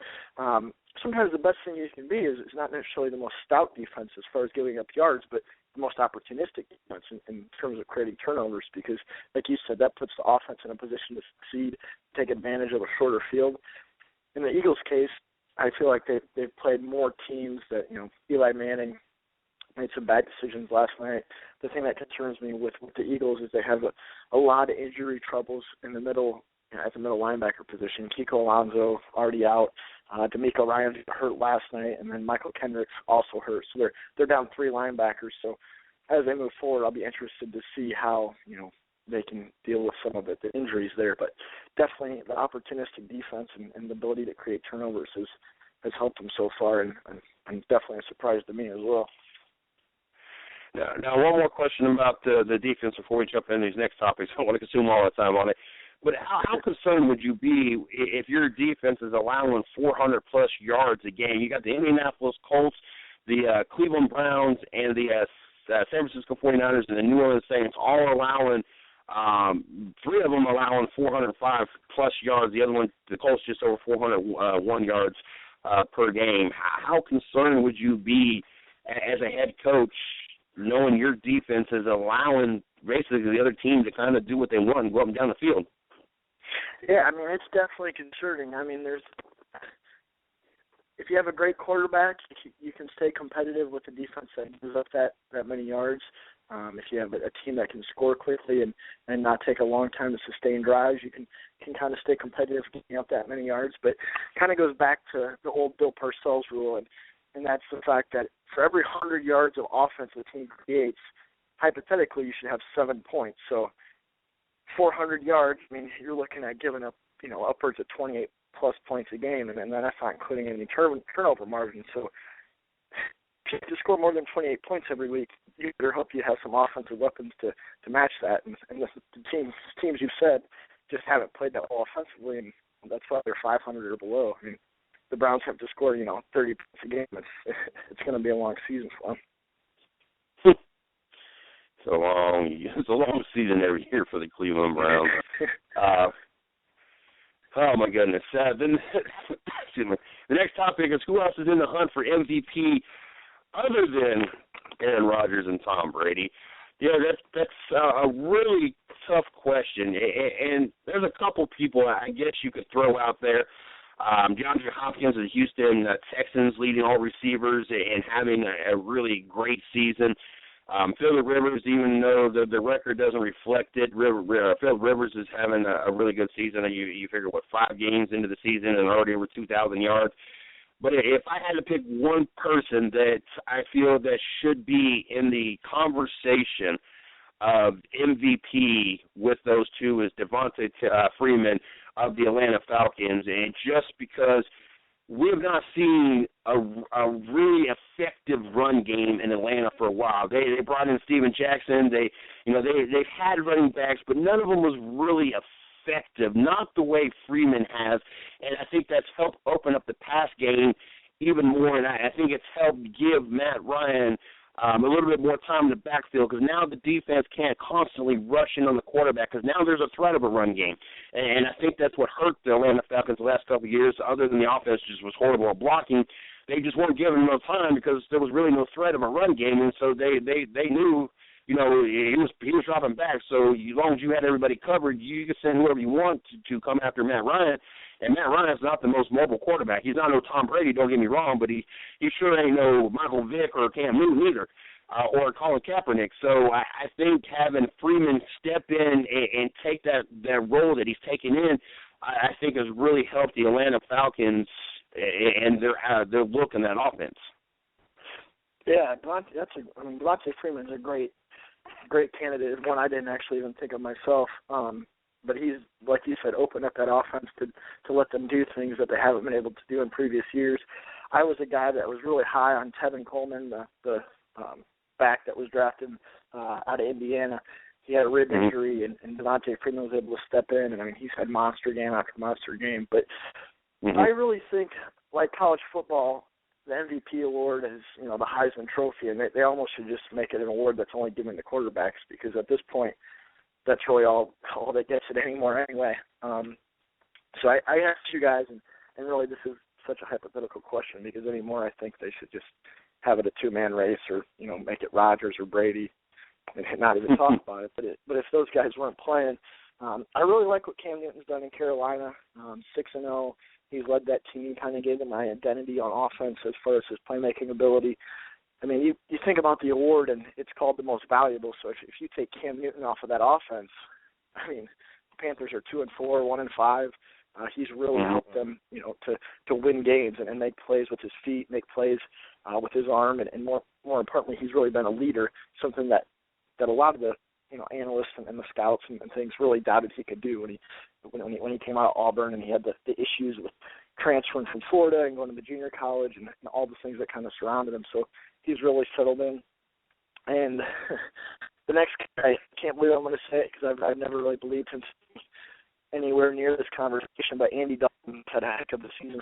sometimes the best thing you can be is not necessarily the most stout defense as far as giving up yards, but the most opportunistic defense in terms of creating turnovers, because, like you said, that puts the offense in a position to succeed, take advantage of a shorter field. In the Eagles' case, I feel like they've played more teams that, Eli Manning made some bad decisions last night. The thing that concerns me with the Eagles is they have a lot of injury troubles in the middle, at the middle linebacker position. Kiko Alonso already out. D'Amico Ryans hurt last night, and then Michael Kendricks also hurt. So they're down 3 linebackers. So as they move forward, I'll be interested to see how, they can deal with some of the injuries there. But definitely the opportunistic defense and the ability to create turnovers has helped them so far, and definitely a surprise to me as well. Now, one more question about the defense before we jump into these next topics. I don't want to consume all the time on it. But how concerned would you be if your defense is allowing 400-plus yards a game? You got the Indianapolis Colts, the Cleveland Browns, and the San Francisco 49ers and the New Orleans Saints all allowing 3 of them allowing 405-plus yards. The other one, the Colts, just over 401 yards per game. How concerned would you be as a head coach knowing your defense is allowing basically the other team to kind of do what they want and go up and down the field? Yeah, I mean, it's definitely concerning. I mean, if you have a great quarterback, you can stay competitive with the defense that gives up that many yards. If you have a team that can score quickly and not take a long time to sustain drives, you can kind of stay competitive getting up that many yards. But it kind of goes back to the old Bill Parcells rule, and that's the fact that for every 100 yards of offense the team creates, hypothetically you should have 7 points. So 400 yards, I mean, you're looking at giving up, upwards of 28-plus points a game, and then that's not including any turnover margin. So if you score more than 28 points every week, you better hope you have some offensive weapons to match that. And the teams you've said just haven't played that well offensively, and that's why they're 500 or below. I mean, the Browns have to score, 30 points a game. It's going to be a long season for them. It's a long season every year for the Cleveland Browns. Oh, my goodness. Excuse me. The next topic is who else is in the hunt for MVP other than Aaron Rodgers and Tom Brady? Yeah, that's a really tough question. And there's a couple people I guess you could throw out there. DeAndre Hopkins of the Houston Texans leading all receivers and having a really great season. Phillip Rivers, even though the record doesn't reflect it, Phillip Rivers is having a really good season. You figure, 5 games into the season and already over 2,000 yards. But if I had to pick one person that I feel that should be in the conversation of MVP with those two is Devontae Freeman of the Atlanta Falcons, and just because we have not seen a really effective run game in Atlanta for a while. They brought in Steven Jackson. They've had running backs, but none of them was really effective, not the way Freeman has. And I think that's helped open up the pass game even more, and I think it's helped give Matt Ryan a little bit more time in the backfield, because now the defense can't constantly rush in on the quarterback, because now there's a threat of a run game. And I think that's what hurt the Atlanta Falcons the last couple of years, other than the offense just was horrible at blocking. they just weren't giving him no time because there was really no threat of a run game, and so they knew, he was dropping back. So as long as you had everybody covered, you could send whoever you want to come after Matt Ryan. And Matt Ryan's not the most mobile quarterback. He's not no Tom Brady, don't get me wrong, but he sure ain't no Michael Vick or Cam Newton either, or Colin Kaepernick. So I think having Freeman step in and take that role that he's taken in, I think has really helped the Atlanta Falcons and their look in that offense. Yeah, Devontae Freeman's a great candidate. One I didn't actually even think of myself. But he's, like you said, opened up that offense to let them do things that they haven't been able to do in previous years. I was a guy that was really high on Tevin Coleman, the back that was drafted out of Indiana. He had a rib injury, and Devontae Freeman was able to step in, and, he's had monster game after monster game. But I really think, like college football, the MVP award is, the Heisman Trophy, and they almost should just make it an award that's only given to quarterbacks, because at this point, that's really all that gets it anymore anyway. So I asked you guys, and really this is such a hypothetical question, because anymore I think they should just have it a two-man race, or, make it Rodgers or Brady and not even talk about it. But if those guys weren't playing, I really like what Cam Newton's done in Carolina, 6-0. He's led that team, kind of gave them my identity on offense as far as his playmaking ability. You think about the award, and it's called the most valuable. So if you take Cam Newton off of that offense, the Panthers are 2-4, 1-5. He's really helped them, to win games and make plays with his feet, make plays with his arm, and more importantly, he's really been a leader. Something that a lot of the analysts and the scouts and things really doubted he could do when he came out of Auburn, and he had the issues with transferring from Florida and going to the junior college and all the things that kind of surrounded him. So he's really settled in. And the next guy, I can't believe I'm going to say it, because I've never really believed him anywhere near this conversation, but Andy Dalton had a heck of a season.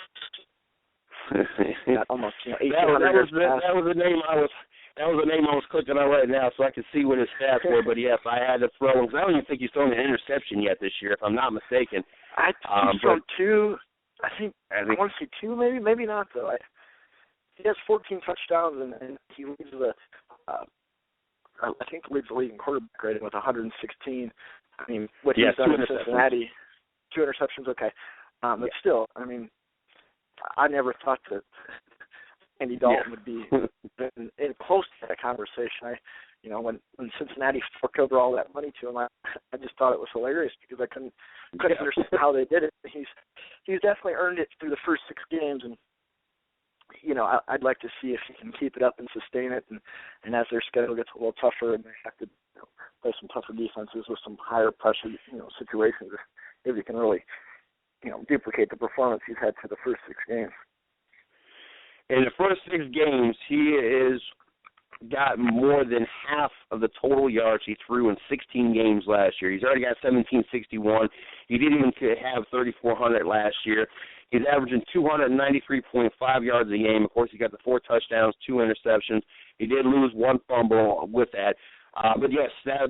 Almost 1,800 yards passed. That was the name I was clicking on right now, so I could see what his stats were. But yes, I had to throw him, because I don't even think he's thrown an interception yet this year, if I'm not mistaken. I think he's thrown two. I want to say two, maybe not though. He has 14 touchdowns, and he leads I think leads the league in quarterback rating with 116. What he's done in Cincinnati, 2 interceptions. Okay, but still, I never thought that Andy Dalton would be in close to that conversation. When Cincinnati forked over all that money to him, I just thought it was hilarious, because I couldn't understand how they did it. He's definitely earned it through the first 6 games, and I'd like to see if he can keep it up and sustain it, and as their schedule gets a little tougher and they have to play some tougher defenses with some higher pressure situations, if he can really duplicate the performance he's had for the first 6 games. In the first 6 games, he has got more than half of the total yards he threw in 16 games last year. He's already got 1,761. He didn't even have 3,400 last year. He's averaging 293.5 yards a game. Of course, he got the 4 touchdowns, 2 interceptions. He did lose 1 fumble with that. But, yes, that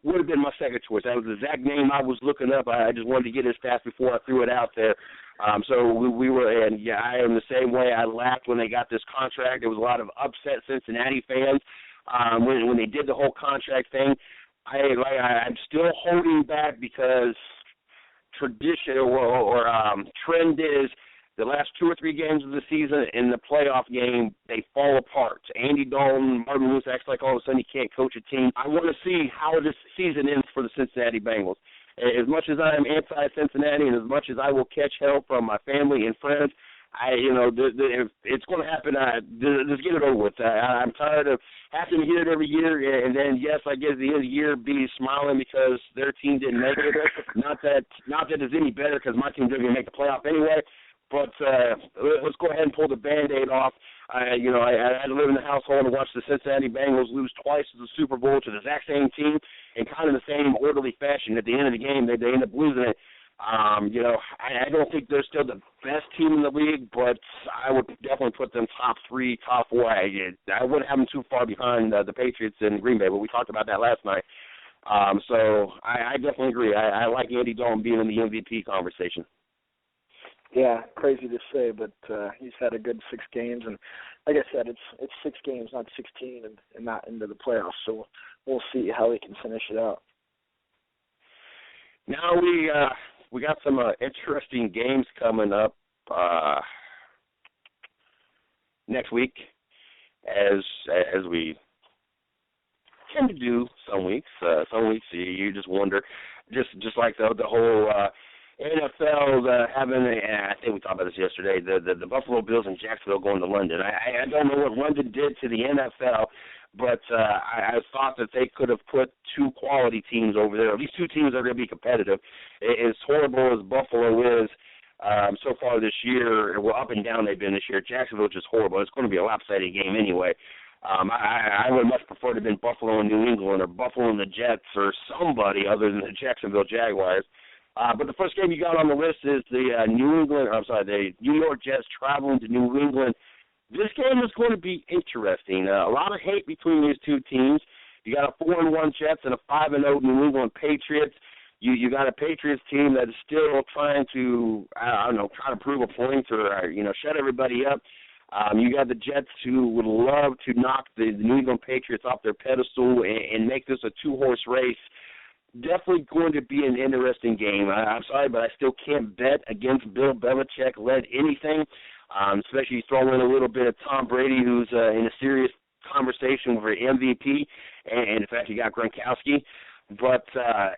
would have been my second choice. That was the exact name I was looking up. I just wanted to get his stats before I threw it out there. So we were, and yeah, I am the same way. I laughed when they got this contract. There was a lot of upset Cincinnati fans when they did the whole contract thing. I'm still holding back, because tradition or trend is the last 2 or 3 games of the season in the playoff game, they fall apart. Andy Dalton, Marvin Lewis acts like all of a sudden he can't coach a team. I want to see how this season ends for the Cincinnati Bengals. As much as I am anti-Cincinnati, and as much as I will catch hell from my family and friends, if it's going to happen, just get it over with. I'm tired of having to hear it every year, and then, yes, I get at the end of the year be smiling because their team didn't make it. Not that it's any better, because my team didn't even make the playoff anyway. But let's go ahead and pull the Band-Aid off. I had to live in the household and watch the Cincinnati Bengals lose twice to the Super Bowl to the exact same team in kind of the same orderly fashion. At the end of the game, they end up losing it. I don't think they're still the best team in the league, but I would definitely put them top 3, top 4. I wouldn't have them too far behind the Patriots and Green Bay, but we talked about that last night. So I definitely agree. I like Andy Dalton being in the MVP conversation. Yeah, crazy to say, but he's had a good 6 games, and like I said, it's 6 games, not 16, and not into the playoffs. So we'll see how he can finish it out. Now we got some interesting games coming up next week, as we tend to do some weeks. Some weeks you just wonder, just like the whole NFL having I think we talked about this yesterday. The Buffalo Bills and Jacksonville going to London. I don't know what London did to the NFL, but I thought that they could have put 2 quality teams over there, at least 2 teams that are going to be competitive. As horrible as Buffalo is so far this year, well, up and down they've been this year. Jacksonville is just horrible. It's going to be a lopsided game anyway. I would much prefer to have been Buffalo and New England, or Buffalo and the Jets, or somebody other than the Jacksonville Jaguars. But the first game you got on the list is the the New York Jets traveling to New England. This game is going to be interesting. A lot of hate between these 2 teams. You got a 4-1 Jets and a 5-0 New England Patriots. You got a Patriots team that is still trying to try to prove a point or shut everybody up. You got the Jets who would love to knock the New England Patriots off their pedestal and make this a 2-horse race. Definitely going to be an interesting game. I'm sorry, but I still can't bet against Bill Belichick-led anything, especially throwing in a little bit of Tom Brady, who's in a serious conversation for MVP, and in fact, you got Gronkowski. But I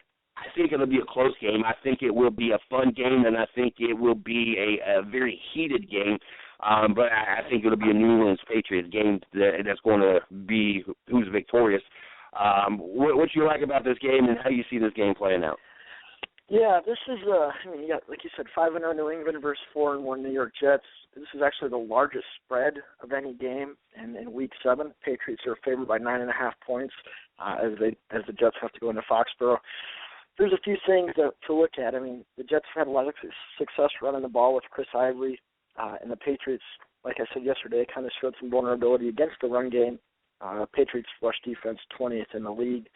think it'll be a close game. I think it will be a fun game, and I think it will be a very heated game. But I think it'll be a New England Patriots game that's going to be who's victorious. What you like about this game, and how you see this game playing out? Yeah, this is, you got, like you said, 5-0 New England versus 4-1 New York Jets. This is actually the largest spread of any game in Week 7. Patriots are favored by 9.5 points as the Jets have to go into Foxborough. There's a few things to look at. I mean, the Jets have had a lot of success running the ball with Chris Ivory, and the Patriots, like I said yesterday, kind of showed some vulnerability against the run game. Patriots rush defense 20th in the league.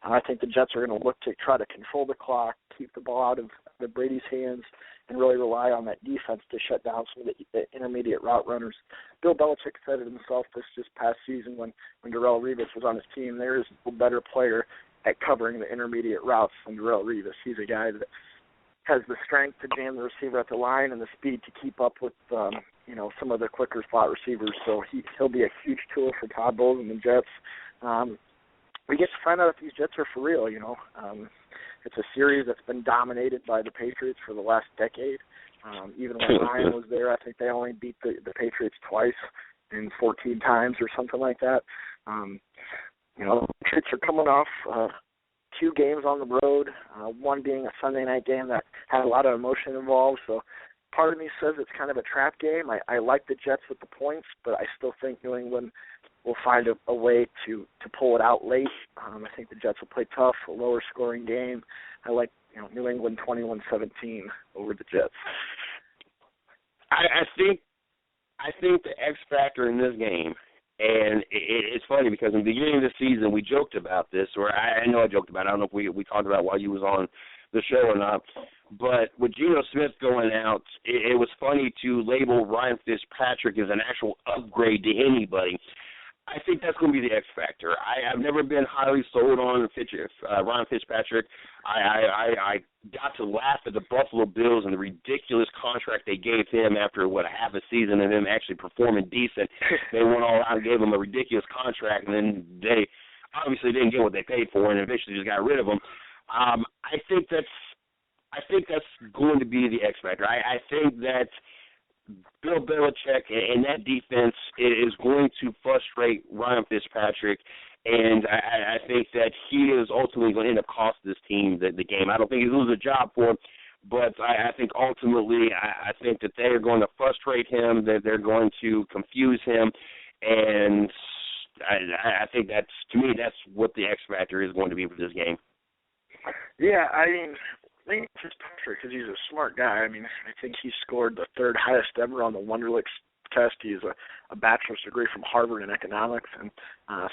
I think the Jets are going to look to try to control the clock, keep the ball out of Brady's hands, and really rely on that defense to shut down some of the intermediate route runners. Bill Belichick said it himself this past season when Darrelle Revis was on his team. There is no better player at covering the intermediate routes than Darrelle Revis. He's a guy that has the strength to jam the receiver at the line and the speed to keep up with some of the quicker slot receivers. So he'll be a huge tool for Todd Bowles and the Jets. We get to find out if these Jets are for real. It's a series that's been dominated by the Patriots for the last decade. Even when Ryan was there, I think they only beat the Patriots twice in 14 times or something like that. The Patriots are coming off 2 games on the road, one being a Sunday night game that had a lot of emotion involved. So part of me says it's kind of a trap game. I like the Jets with the points, but I still think New England will find a way to pull it out late. I think the Jets will play tough, a lower scoring game. I like New England 21-17 over the Jets. I think the X factor in this game, and it's funny because in the beginning of the season we joked about this, or I know I joked about it. I don't know if we talked about it while you was on the show or not, but with Geno Smith going out, it was funny to label Ryan Fitzpatrick as an actual upgrade to anybody. I think that's going to be the X factor. I've never been highly sold on Ryan Fitzpatrick. I got to laugh at the Buffalo Bills and the ridiculous contract they gave him after, a half a season of him actually performing decent. They went all out and gave him a ridiculous contract, and then they obviously didn't get what they paid for and eventually just got rid of him. I think that's going to be the X factor. I think that Bill Belichick and that defense is going to frustrate Ryan Fitzpatrick, and I think that he is ultimately going to end up costing this team the game. I don't think he's losing a job for him, but I think ultimately I think that they are going to frustrate him, that they're going to confuse him, and I think that's what the X factor is going to be for this game. Yeah, I think Fitzpatrick, because he's a smart guy. I think he scored the 3rd highest ever on the Wonderlic test. He has a bachelor's degree from Harvard in economics. And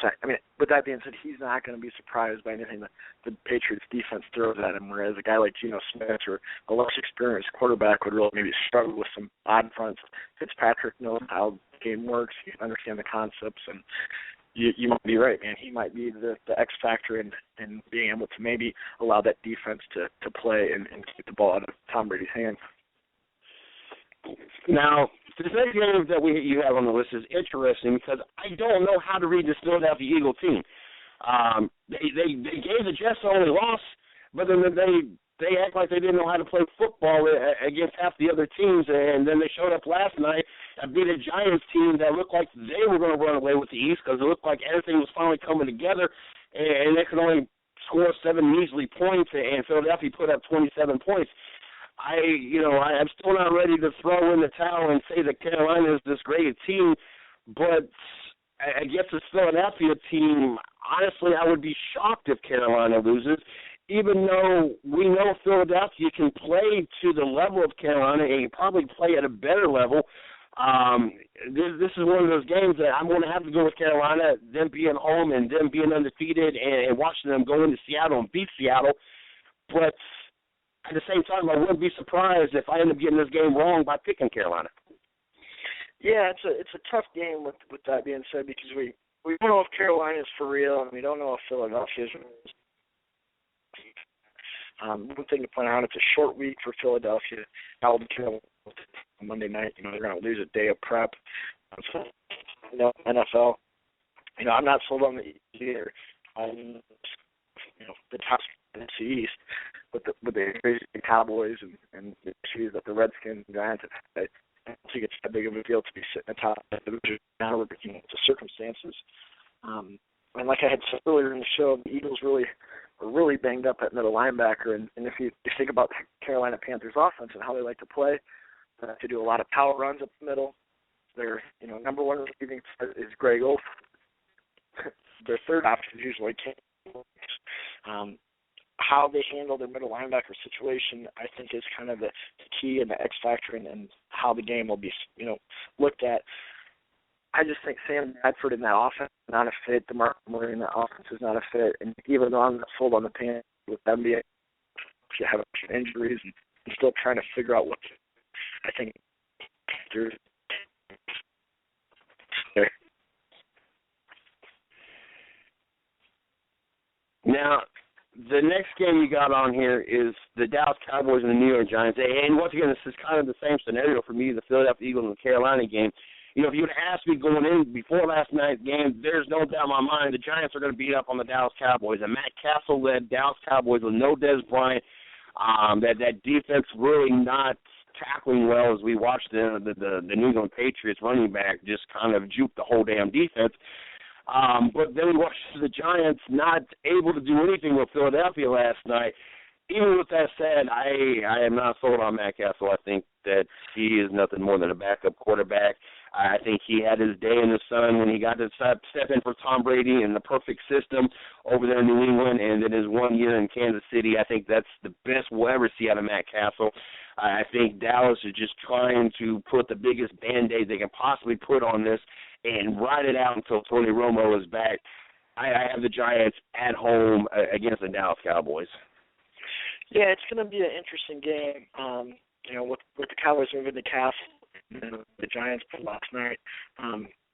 so, I mean, with that being said, he's not going to be surprised by anything that the Patriots defense throws at him, whereas a guy like Geno Smith or a less experienced quarterback would really maybe struggle with some odd fronts. Fitzpatrick knows how the game works. He understands the concepts, and you might be right, man. He might be the X factor in being able to maybe allow that defense to play and keep the ball out of Tom Brady's hands. Now, this next game that you have on the list is interesting because I don't know how to read this Philadelphia Eagle team. They gave the Jets the only loss, but then they act like they didn't know how to play football against half the other teams, and then they showed up last night and beat a Giants team that looked like they were going to run away with the East because it looked like everything was finally coming together, and they could only score 7 measly points, and Philadelphia put up 27 points. I'm still not ready to throw in the towel and say that Carolina is this great team, but against this Philadelphia team, honestly, I would be shocked if Carolina loses, even though we know Philadelphia can play to the level of Carolina and can probably play at a better level. This is one of those games that I'm going to have to go with Carolina, them being home and them being undefeated and watching them go into Seattle and beat Seattle. But at the same time, I wouldn't be surprised if I end up getting this game wrong by picking Carolina. Yeah, it's a tough game with that being said because we don't know if Carolina is for real and we don't know if Philadelphia is. One thing to point out, it's a short week for Philadelphia. Alabama Monday night, they're going to lose a day of prep. So, NFL, I'm not sold on the either. The top in the East with the crazy Cowboys and the issues that the Redskins and Giants have had. I don't think it's that big of a deal to be sitting atop the division now with the circumstances. And like I had said earlier in the show, the Eagles are really banged up at middle linebacker. And if you think about the Carolina Panthers offense and how they like to play, to do a lot of power runs up the middle. Their number one receiving is Greg Olf. Their third option is usually Cam. How they handle their middle linebacker situation, I think, is kind of the key and the X factor and how the game will be, looked at. I just think Sam Bradford in that offense is not a fit. DeMarco Murray in that offense is not a fit. And even though I'm not sold on the Panthers with them being have injuries and still trying to figure out what I think there's. Now, the next game you got on here is the Dallas Cowboys and the New York Giants. And once again, this is kind of the same scenario for me, the Philadelphia Eagles and the Carolina game. If you would have asked me going in before last night's game, there's no doubt in my mind the Giants are going to beat up on the Dallas Cowboys. And Matt Castle led Dallas Cowboys with no Dez Bryant. That defense really not tackling well as we watched the New England Patriots running back just kind of juke the whole damn defense. But then we watched the Giants not able to do anything with Philadelphia last night. Even with that said, I am not sold on Matt Castle. I think that he is nothing more than a backup quarterback. I think he had his day in the sun when he got to step in for Tom Brady in the perfect system over there in New England, and then his 1 year in Kansas City. I think that's the best we'll ever see out of Matt Castle. I think Dallas is just trying to put the biggest Band-Aid they can possibly put on this and ride it out until Tony Romo is back. I have the Giants at home against the Dallas Cowboys. Yeah, it's going to be an interesting game. With the Cowboys moving to Castle and the Giants played last night,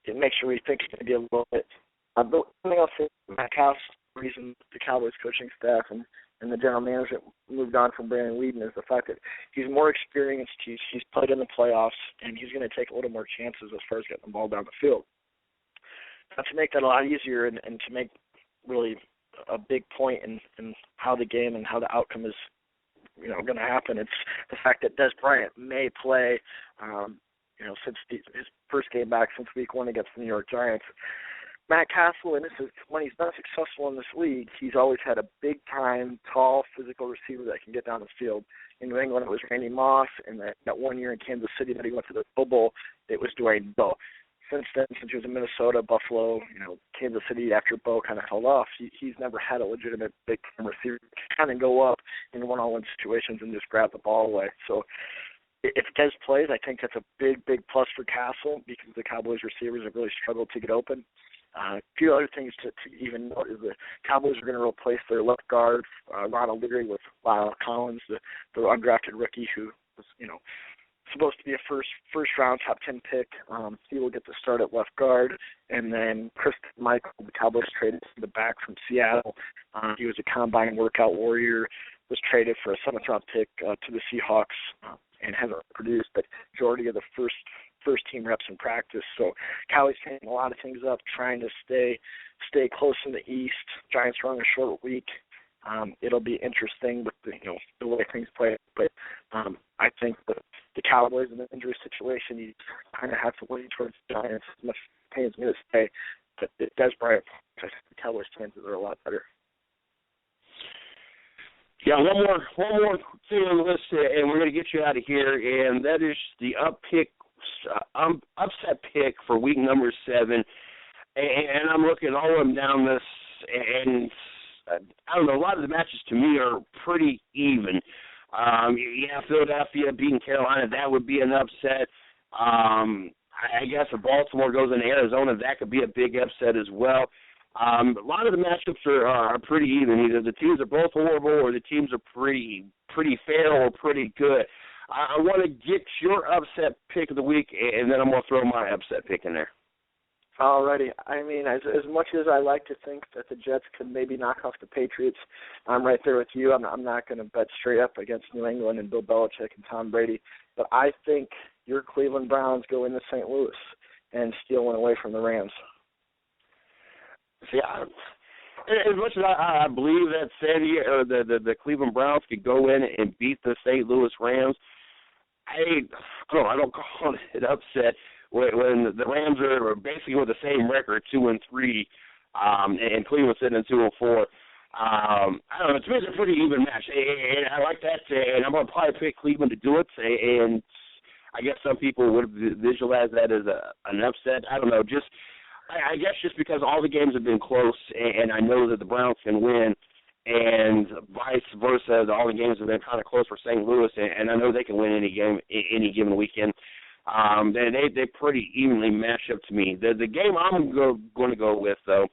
it makes you rethink it's going to be a little bit. But something else for Matt Castle, the reason the Cowboys coaching staff and the general manager moved on from Brandon Weeden is the fact that he's more experienced. He's played in the playoffs, and he's going to take a little more chances as far as getting the ball down the field. Now, to make that a lot easier and to make really a big point in how the game and how the outcome is, going to happen. It's the fact that Dez Bryant may play, since his first game back since week 1 against the New York Giants. Matt Castle, and this is when he's not successful in this league, he's always had a big-time, tall, physical receiver that can get down the field. In New England, it was Randy Moss, and that 1 year in Kansas City that he went to the Pro Bowl, it was Dwayne Bowe. Since then, since he was in Minnesota, Buffalo, Kansas City, after Bo kind of fell off, he's never had a legitimate big-time receiver kind of go up in one-on-one situations and just grab the ball away. So if Des plays, I think that's a big plus for Castle because the Cowboys receivers have really struggled to get open. A few other things to even note is the Cowboys are going to replace their left guard, Ronald Leary, with Lyle Collins, the undrafted rookie who was, supposed to be a first round top 10 pick. He will get the start at left guard, and then Chris Michael, the Cowboys traded the back from Seattle. He was a combine workout warrior, was traded for a 7th round pick to the Seahawks, and hasn't produced, but majority of the first team reps in practice. So Cowboys changing a lot of things up, trying to stay close in the East. Giants are on a short week. It'll be interesting with the way things play, but I think the Cowboys in the injury situation, you kind of have to lean towards the Giants as much as pains me to say, but it does Bryant. I think the Cowboys' chances are a lot better. Yeah, one more thing on the list, and we're going to get you out of here, and that is the upset pick for week number 7. And I'm looking all of them down this, and I don't know, a lot of the matches to me are pretty even. Philadelphia beating Carolina, that would be an upset. I guess if Baltimore goes into Arizona, that could be a big upset as well. A lot of the matchups are pretty even. Either the teams are both horrible or the teams are pretty fair or pretty good. I want to get your upset pick of the week, and then I'm going to throw my upset pick in there. Alrighty. I mean, as much as I like to think that the Jets could maybe knock off the Patriots, I'm right there with you. I'm not going to bet straight up against New England and Bill Belichick and Tom Brady, but I think your Cleveland Browns go into St. Louis and steal one away from the Rams. See, as much as I believe that the Cleveland Browns could go in and beat the St. Louis Rams, I don't call it upset when the Rams are basically with the same record, 2-3, and Cleveland sitting at 2-4. I don't know. To me, it's a pretty even match, and I like that. And I'm going to probably pick Cleveland to do it. And I guess some people would visualize that as an upset. I don't know. I guess just because all the games have been close, and I know that the Browns can win, and vice versa, all the games have been kind of close for St. Louis, and I know they can win any game, any given weekend. They pretty evenly match up to me. The game I'm going to go with, though,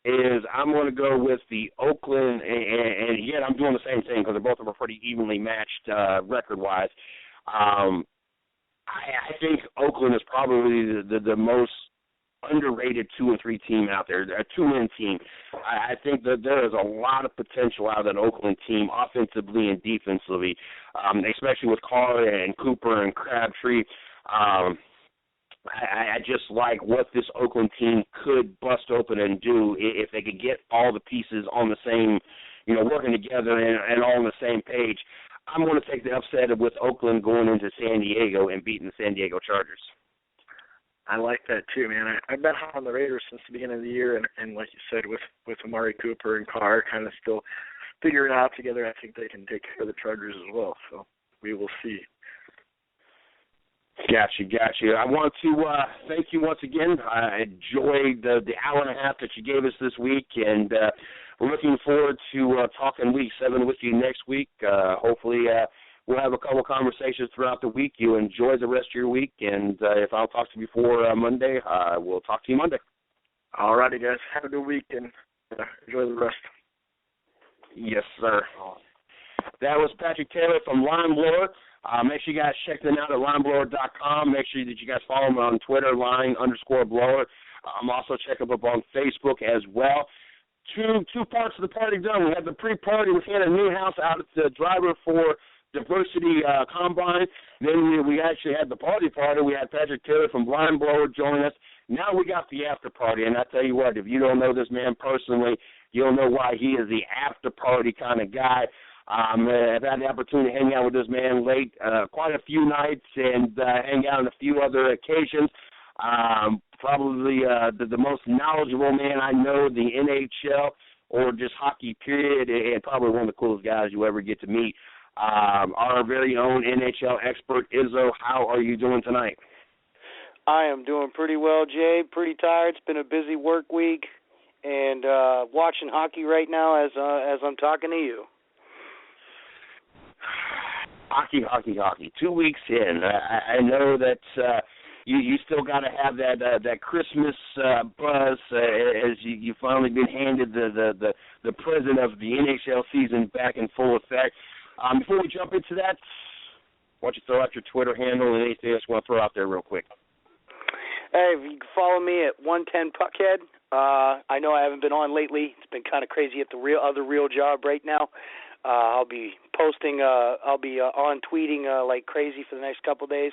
is I'm going to go with the Oakland, and yet I'm doing the same thing because both of them are pretty evenly matched record-wise. I think Oakland is probably the most underrated 2-3 team out there, a 2-win team. I think that there is a lot of potential out of that Oakland team, offensively and defensively, especially with Carr and Cooper and Crabtree. I just like what this Oakland team could bust open and do if they could get all the pieces on the same, working together and all on the same page. I'm going to take the upset with Oakland going into San Diego and beating the San Diego Chargers. I like that too, man. I've been hot on the Raiders since the beginning of the year, and like you said, with Amari Cooper and Carr kind of still figuring it out together, I think they can take care of the Chargers as well. So we will see. Gotcha. I want to thank you once again. I enjoyed the hour and a half that you gave us this week, and we're looking forward to talking Week 7 with you next week. Hopefully we'll have a couple of conversations throughout the week. You enjoy the rest of your week, and if I don't talk to you before Monday, we'll talk to you Monday. All righty, guys. Have a good week, and enjoy the rest. Yes, sir. That was Patrick Taylor from Line Blower. Make sure you guys check them out at lineblower.com. Make sure that you guys follow them on Twitter, line_blower. Also check them up on Facebook as well. Two parts of the party done. We had the pre-party with Hannah Newhouse out at the Driver for Diversity Combine. Then we actually had the party. We had Patrick Taylor from Line Blower join us. Now we got the after party, and I tell you what, if you don't know this man personally, you'll know why he is the after party kind of guy. I've had the opportunity to hang out with this man late quite a few nights and hang out on a few other occasions. Probably the most knowledgeable man I know in the NHL or just hockey period, and probably one of the coolest guys you ever get to meet. Our very own NHL expert, Izzo. How are you doing tonight? I am doing pretty well, Jay. Pretty tired. It's been a busy work week, and watching hockey right now as I'm talking to you. Hockey. 2 weeks in. I know that you still got to have that Christmas buzz as you finally been handed the present of the NHL season back in full effect. Before we jump into that, why don't you throw out your Twitter handle and anything else you want to throw out there real quick? Hey, you can follow me at 110 Puckhead. I know I haven't been on lately. It's been kind of crazy at the real job right now. I'll be posting. I'll be on tweeting like crazy for the next couple of days.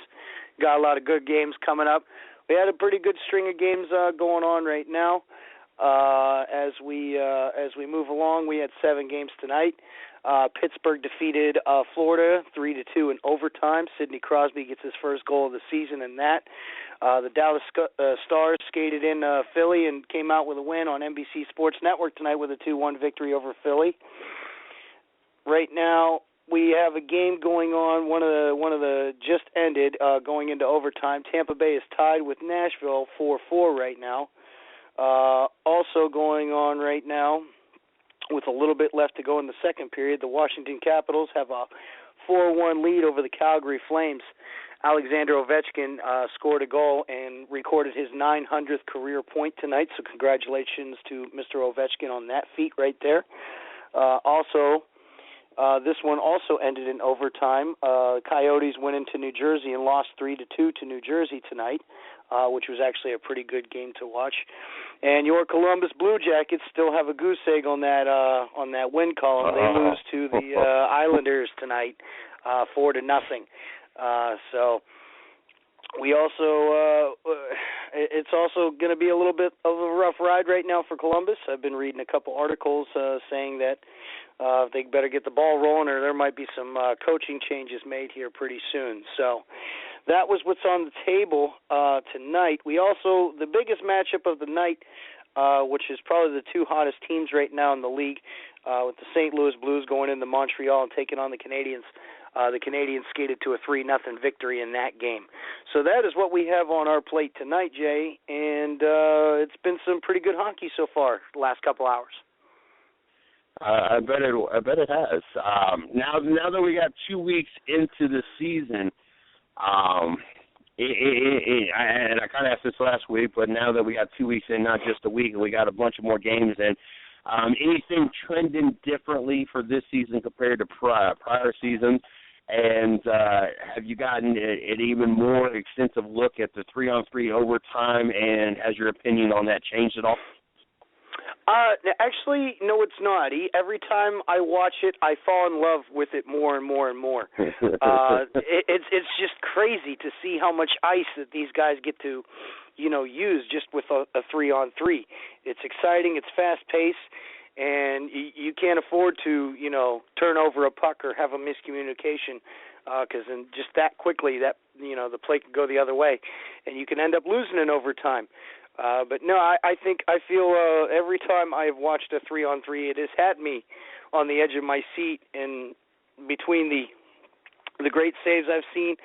Got a lot of good games coming up. We had a pretty good string of games going on right now. As we move along, we had 7 games tonight. Pittsburgh defeated Florida 3-2 in overtime. Sidney Crosby gets his first goal of the season in that. The Dallas Stars skated in Philly and came out with a win on NBC Sports Network tonight with a 2-1 victory over Philly. Right now, we have a game going on. One of the just ended, going into overtime. Tampa Bay is tied with Nashville 4-4 right now. Also going on right now, with a little bit left to go in the second period, the Washington Capitals have a 4-1 lead over the Calgary Flames. Alexander Ovechkin scored a goal and recorded his 900th career point tonight, so congratulations to Mr. Ovechkin on that feat right there. This one also ended in overtime. Coyotes went into New Jersey and lost 3-2 to New Jersey tonight, which was actually a pretty good game to watch. And your Columbus Blue Jackets still have a goose egg on that win column. They lose to the Islanders tonight, 4-0. So we also it's also going to be a little bit of a rough ride right now for Columbus. I've been reading a couple articles saying that they better get the ball rolling, or there might be some coaching changes made here pretty soon. So that was what's on the table tonight. We also, the biggest matchup of the night, which is probably the 2 hottest teams right now in the league, with the St. Louis Blues going into Montreal and taking on the Canadiens. The Canadiens skated to a 3-0 victory in that game. So that is what we have on our plate tonight, Jay, and it's been some pretty good hockey so far the last couple hours. I bet it has. Now that we got 2 weeks into the season, and I kind of asked this last week, but now that we got 2 weeks in, not just a week, and we got a bunch of more games in, anything trending differently for this season compared to prior seasons? And have you gotten an even more extensive look at the 3-on-3 overtime, and has your opinion on that changed at all? Actually, no, it's not. Every time I watch it, I fall in love with it more and more and more. It's just crazy to see how much ice that these guys get to, use just with a 3-on-3. It's exciting. It's fast-paced. And you can't afford to, turn over a puck or have a miscommunication, because then just that quickly, that the play can go the other way, and you can end up losing in overtime. But no, I feel every time I've watched a 3-on-3, it has had me on the edge of my seat, and between the great saves I've seen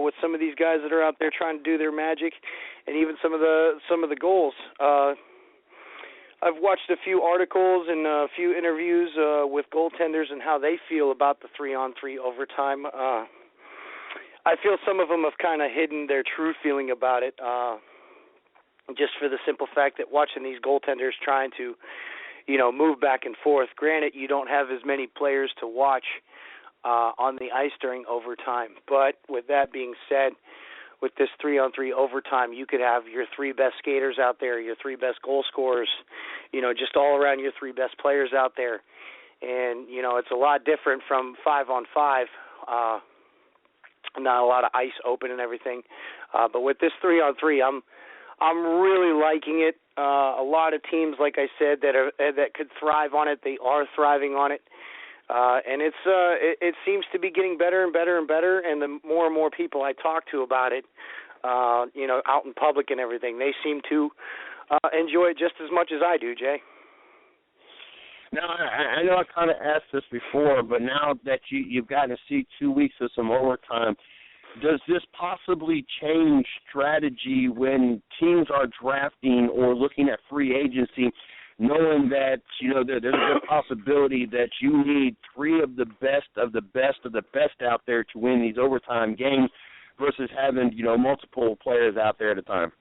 with some of these guys that are out there trying to do their magic, and even some of the goals. I've watched a few articles and a few interviews with goaltenders and how they feel about the 3-on-3 overtime. I feel some of them have kind of hidden their true feeling about it, just for the simple fact that watching these goaltenders trying to, move back and forth. Granted, you don't have as many players to watch on the ice during overtime. But with that being said, with this 3-on-3 overtime, you could have your 3 best skaters out there, your 3 best goal scorers, just all around your 3 best players out there. And, it's a lot different from 5-on-5. Not a lot of ice open and everything. But with this 3-on-3, I'm really liking it. A lot of teams, like I said, that could thrive on it, they are thriving on it. And it seems to be getting better and better and better, and the more and more people I talk to about it, out in public and everything, they seem to enjoy it just as much as I do, Jay. Now, I know I kind of asked this before, but now that you've gotten to see 2 weeks of some overtime, does this possibly change strategy when teams are drafting or looking at free agency, knowing that, there's a good possibility that you need three of the best of the best of the best out there to win these overtime games versus having, multiple players out there at a time?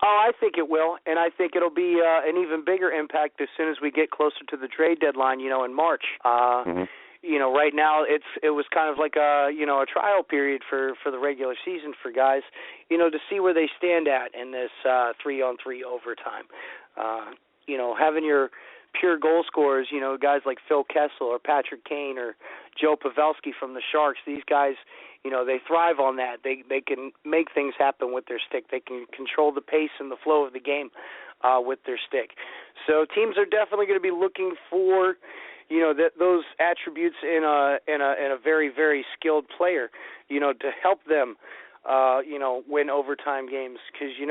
Oh, I think it will, and I think it'll be an even bigger impact as soon as we get closer to the trade deadline, in March. Right now it was kind of like a trial period for the regular season for guys, to see where they stand at in this 3-on-3 overtime. Having your pure goal scorers, guys like Phil Kessel or Patrick Kane or Joe Pavelski from the Sharks, these guys, they thrive on that. They can make things happen with their stick. They can control the pace and the flow of the game with their stick. So teams are definitely going to be looking for those attributes in a very, very skilled player, to help them, win overtime games. Because, you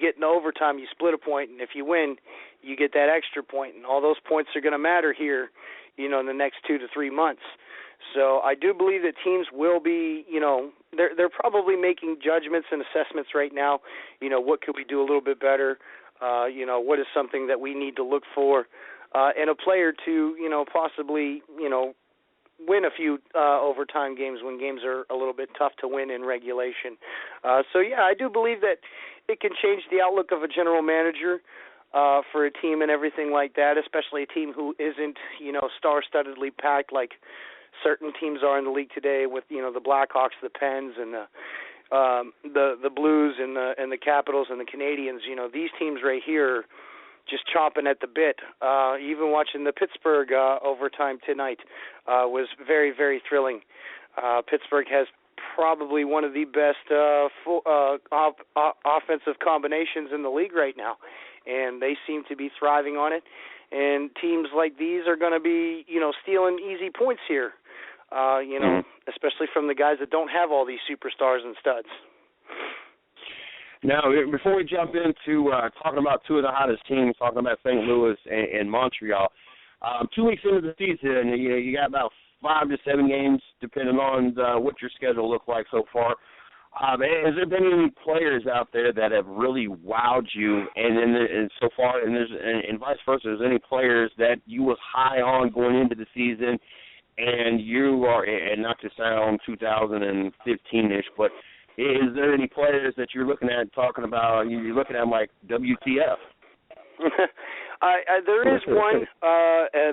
get in overtime, you split a point, and if you win, you get that extra point. And all those points are going to matter here, in the next 2 to 3 months. So I do believe that teams will be, they're probably making judgments and assessments right now. What could we do a little bit better? What is something that we need to look for? And a player to, possibly, win a few overtime games when games are a little bit tough to win in regulation. I do believe that it can change the outlook of a general manager for a team and everything like that, especially a team who isn't, star-studdedly packed like certain teams are in the league today with, the Blackhawks, the Pens, and the Blues and the Capitals and the Canadians. These teams right here just chomping at the bit. Even watching the Pittsburgh overtime tonight was very, very thrilling. Pittsburgh has probably one of the best offensive combinations in the league right now, and they seem to be thriving on it. And teams like these are going to be, stealing easy points here, especially from the guys that don't have all these superstars and studs. Now, before we jump into talking about two of the hottest teams, talking about St. Louis and Montreal, 2 weeks into the season, you got about 5 to 7 games, depending on what your schedule looks like so far. Has there been any players out there that have really wowed you, and so far, and vice versa? Is there any players that you was high on going into the season, and you are, and not to sound 2015-ish, but is there any players that you're looking at talking about? You're looking at them like WTF? There is one.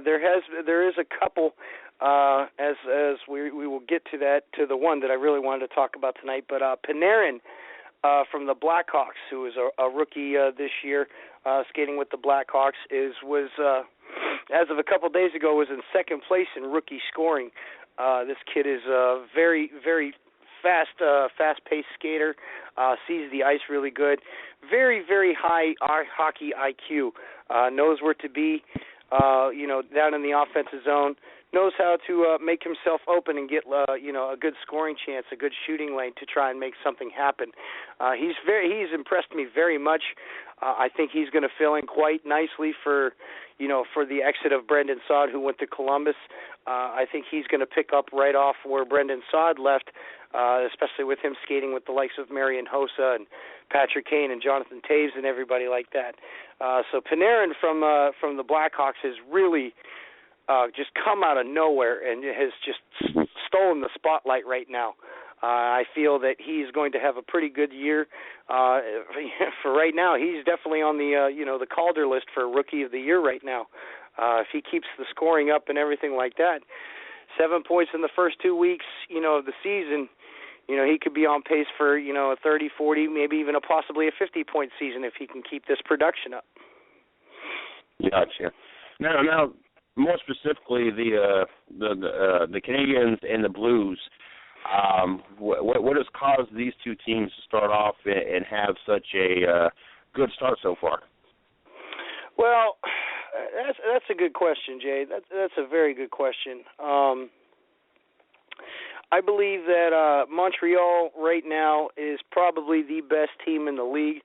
There is a couple. As we will get to the one that I really wanted to talk about tonight. But Panarin from the Blackhawks, who is a rookie this year, skating with the Blackhawks, was as of a couple of days ago was in second place in rookie scoring. This kid is a very, very fast-paced skater, sees the ice really good, very, very high hockey IQ, knows where to be, down in the offensive zone, knows how to make himself open and get, a good scoring chance, a good shooting lane to try and make something happen. He's impressed me very much. I think he's going to fill in quite nicely for the exit of Brendan Saad, who went to Columbus. I think he's going to pick up right off where Brendan Saad left, especially with him skating with the likes of Marian Hossa and Patrick Kane and Jonathan Toews and everybody like that. So Panarin from the Blackhawks has really just come out of nowhere and has just stolen the spotlight right now. I feel that he's going to have a pretty good year. For right now, he's definitely on the Calder list for Rookie of the Year right now. If he keeps the scoring up and everything like that, 7 points in the first 2 weeks, of the season, he could be on pace for, a 30, 40, maybe even possibly a 50-point season if he can keep this production up. Gotcha. Now, more specifically, the Canadians and the Blues. What has caused these two teams to start off and have such a good start so far? Well, that's a good question, Jay. That's a very good question. I believe that Montreal right now is probably the best team in the league,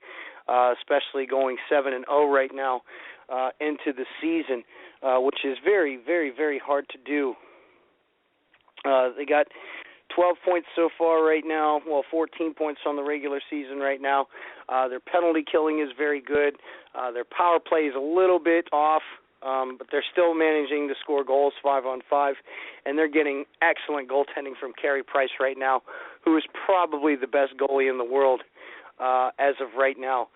especially going 7-0 right now into the season, which is very, very, very hard to do. They got 12 points so far right now. Well, 14 points on the regular season right now. Their penalty killing is very good. Their power play is a little bit off, but they're still managing to score goals 5-on-5, and they're getting excellent goaltending from Carey Price right now, who is probably the best goalie in the world as of right now.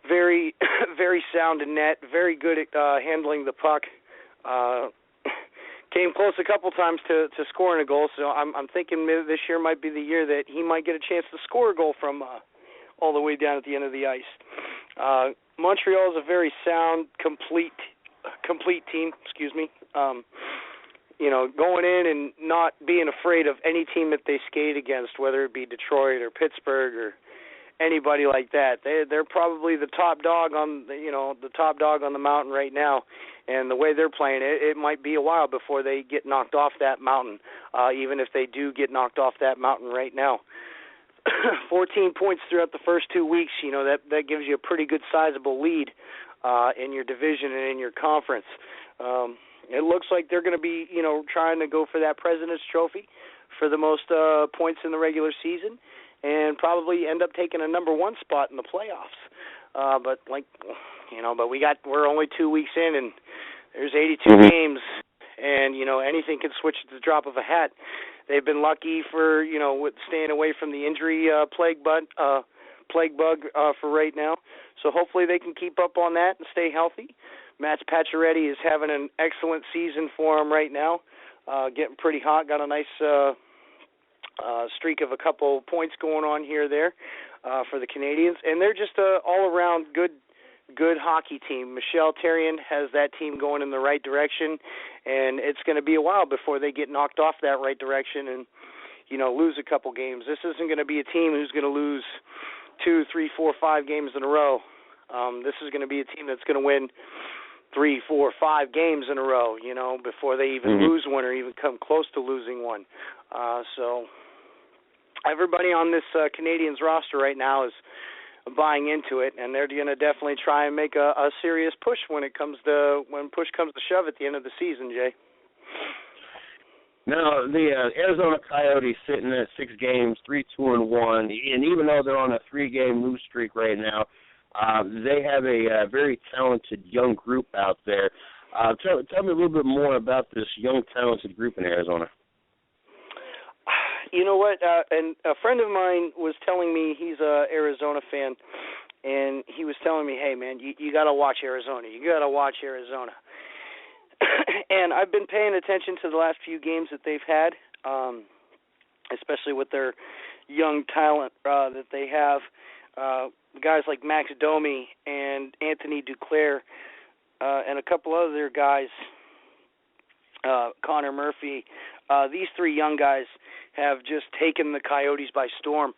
Very, very sound in net, very good at handling the puck. Came close a couple times to scoring a goal, so I'm thinking maybe this year might be the year that he might get a chance to score a goal from all the way down at the end of the ice. Montreal is a very sound, complete team. Going in and not being afraid of any team that they skate against, whether it be Detroit or Pittsburgh or anybody like that. They're probably the top dog on the mountain right now. And the way they're playing, it might be a while before they get knocked off that mountain, even if they do get knocked off that mountain right now. 14 points throughout the first 2 weeks, that gives you a pretty good sizable lead in your division and in your conference. It looks like they're going to be, trying to go for that President's Trophy for the most points in the regular season and probably end up taking a number 1 spot in the playoffs. But we're only 2 weeks in, and there's 82 games, and anything can switch at the drop of a hat. They've been lucky for with staying away from the injury plague bug for right now. So hopefully they can keep up on that and stay healthy. Matt Pacioretty is having an excellent season for him right now, getting pretty hot. Got a nice streak of a couple points going on here or there for the Canadians, and they're just all-around good hockey team. Michel Therrien has that team going in the right direction, and it's going to be a while before they get knocked off that right direction and lose a couple games. This isn't going to be a team who's going to lose 2, 3, 4, 5 games in a row. This is going to be a team that's going to win 3, 4, 5 games in a row, before they even lose one or even come close to losing one. So everybody on this Canadians roster right now is buying into it, and they're going to definitely try and make a serious push when push comes to shove at the end of the season, Jay. Now, the Arizona Coyotes sitting at 6 games, 3-2-1, and even though they're on a 3-game lose streak right now, they have a very talented young group out there. Tell me a little bit more about this young, talented group in Arizona. You know what? And a friend of mine was telling me, he's a Arizona fan, and he was telling me, hey, man, you got to watch Arizona. You got to watch Arizona. And I've been paying attention to the last few games that they've had, especially with their young talent that they have. Guys like Max Domi and Anthony Duclair and a couple other guys, Connor Murphy. These 3 young guys have just taken the Coyotes by storm.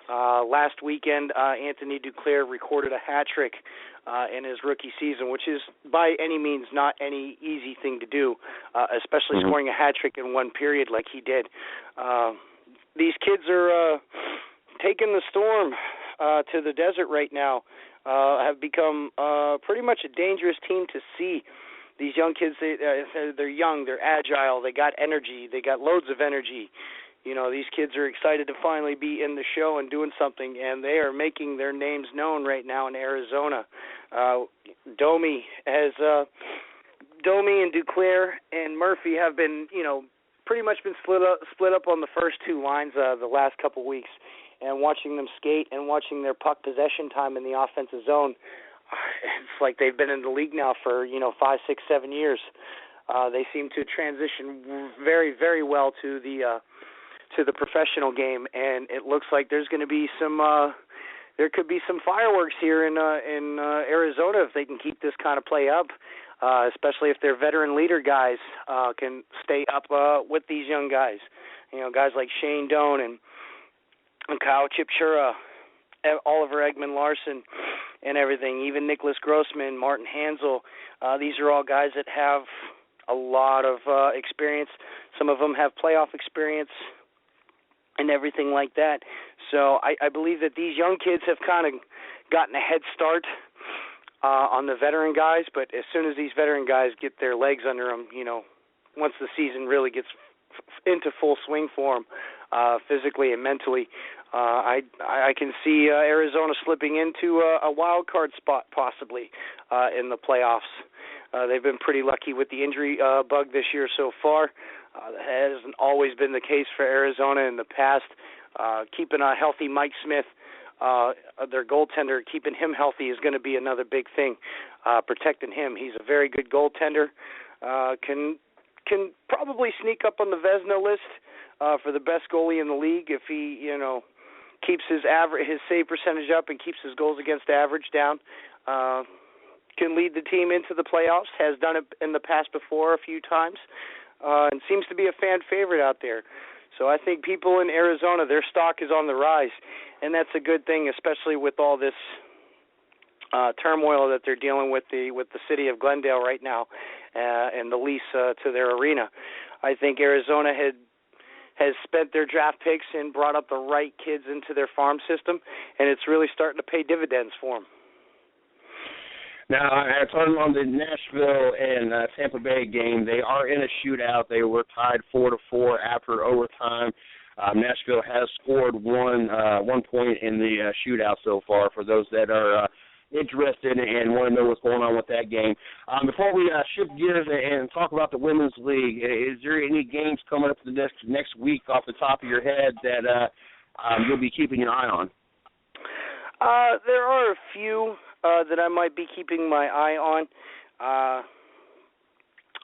Last weekend, Anthony Duclair recorded a hat trick in his rookie season, which is by any means not any easy thing to do, especially scoring a hat trick in one period like he did. These kids are taking the storm to the desert right now, have become pretty much a dangerous team to see. These young kids, they're young, they're agile, they got energy, they got loads of energy. These kids are excited to finally be in the show and doing something, and they are making their names known right now in Arizona. Domi and Duclair and Murphy have been, pretty much been split up on the first 2 lines the last couple weeks, and watching them skate and watching their puck possession time in the offensive zone, it's like they've been in the league now for 5, 6, 7 years. They seem to transition very, very well to the professional game, and it looks like there's going to be there could be some fireworks here in Arizona if they can keep this kind of play up, especially if their veteran leader guys can stay up with these young guys. Guys like Shane Doan and Kyle Chipchura, Oliver Ekman-Larsson, and everything, even Nicholas Grossman, Martin Hansel. These are all guys that have a lot of experience. Some of them have playoff experience and everything like that. So I believe that these young kids have kind of gotten a head start on the veteran guys, but as soon as these veteran guys get their legs under them, once the season really gets into full swing for them, physically and mentally. I can see Arizona slipping into a wild card spot possibly in the playoffs. They've been pretty lucky with the injury bug this year so far. That hasn't always been the case for Arizona in the past. Keeping a healthy Mike Smith, their goaltender, keeping him healthy is going to be another big thing. Protecting him, he's a very good goaltender. Can probably sneak up on the Vezina list for the best goalie in the league if he, keeps his save percentage up and keeps his goals against average down. Can lead the team into the playoffs. Has done it in the past before a few times, and seems to be a fan favorite out there. So I think people in Arizona, their stock is on the rise, and that's a good thing, especially with all this turmoil that they're dealing with the city of Glendale right now and the lease to their arena. I think Arizona has spent their draft picks and brought up the right kids into their farm system, and it's really starting to pay dividends for them. Now, on the Nashville and Tampa Bay game, they are in a shootout. They were tied 4-4 after overtime. Nashville has scored one point in the shootout so far. For those that are interested and want to know what's going on with that game, before we shift gears and talk about the Women's League, is there any games coming up the next week off the top of your head that you'll be keeping an eye on? There are a few that I might be keeping my eye on.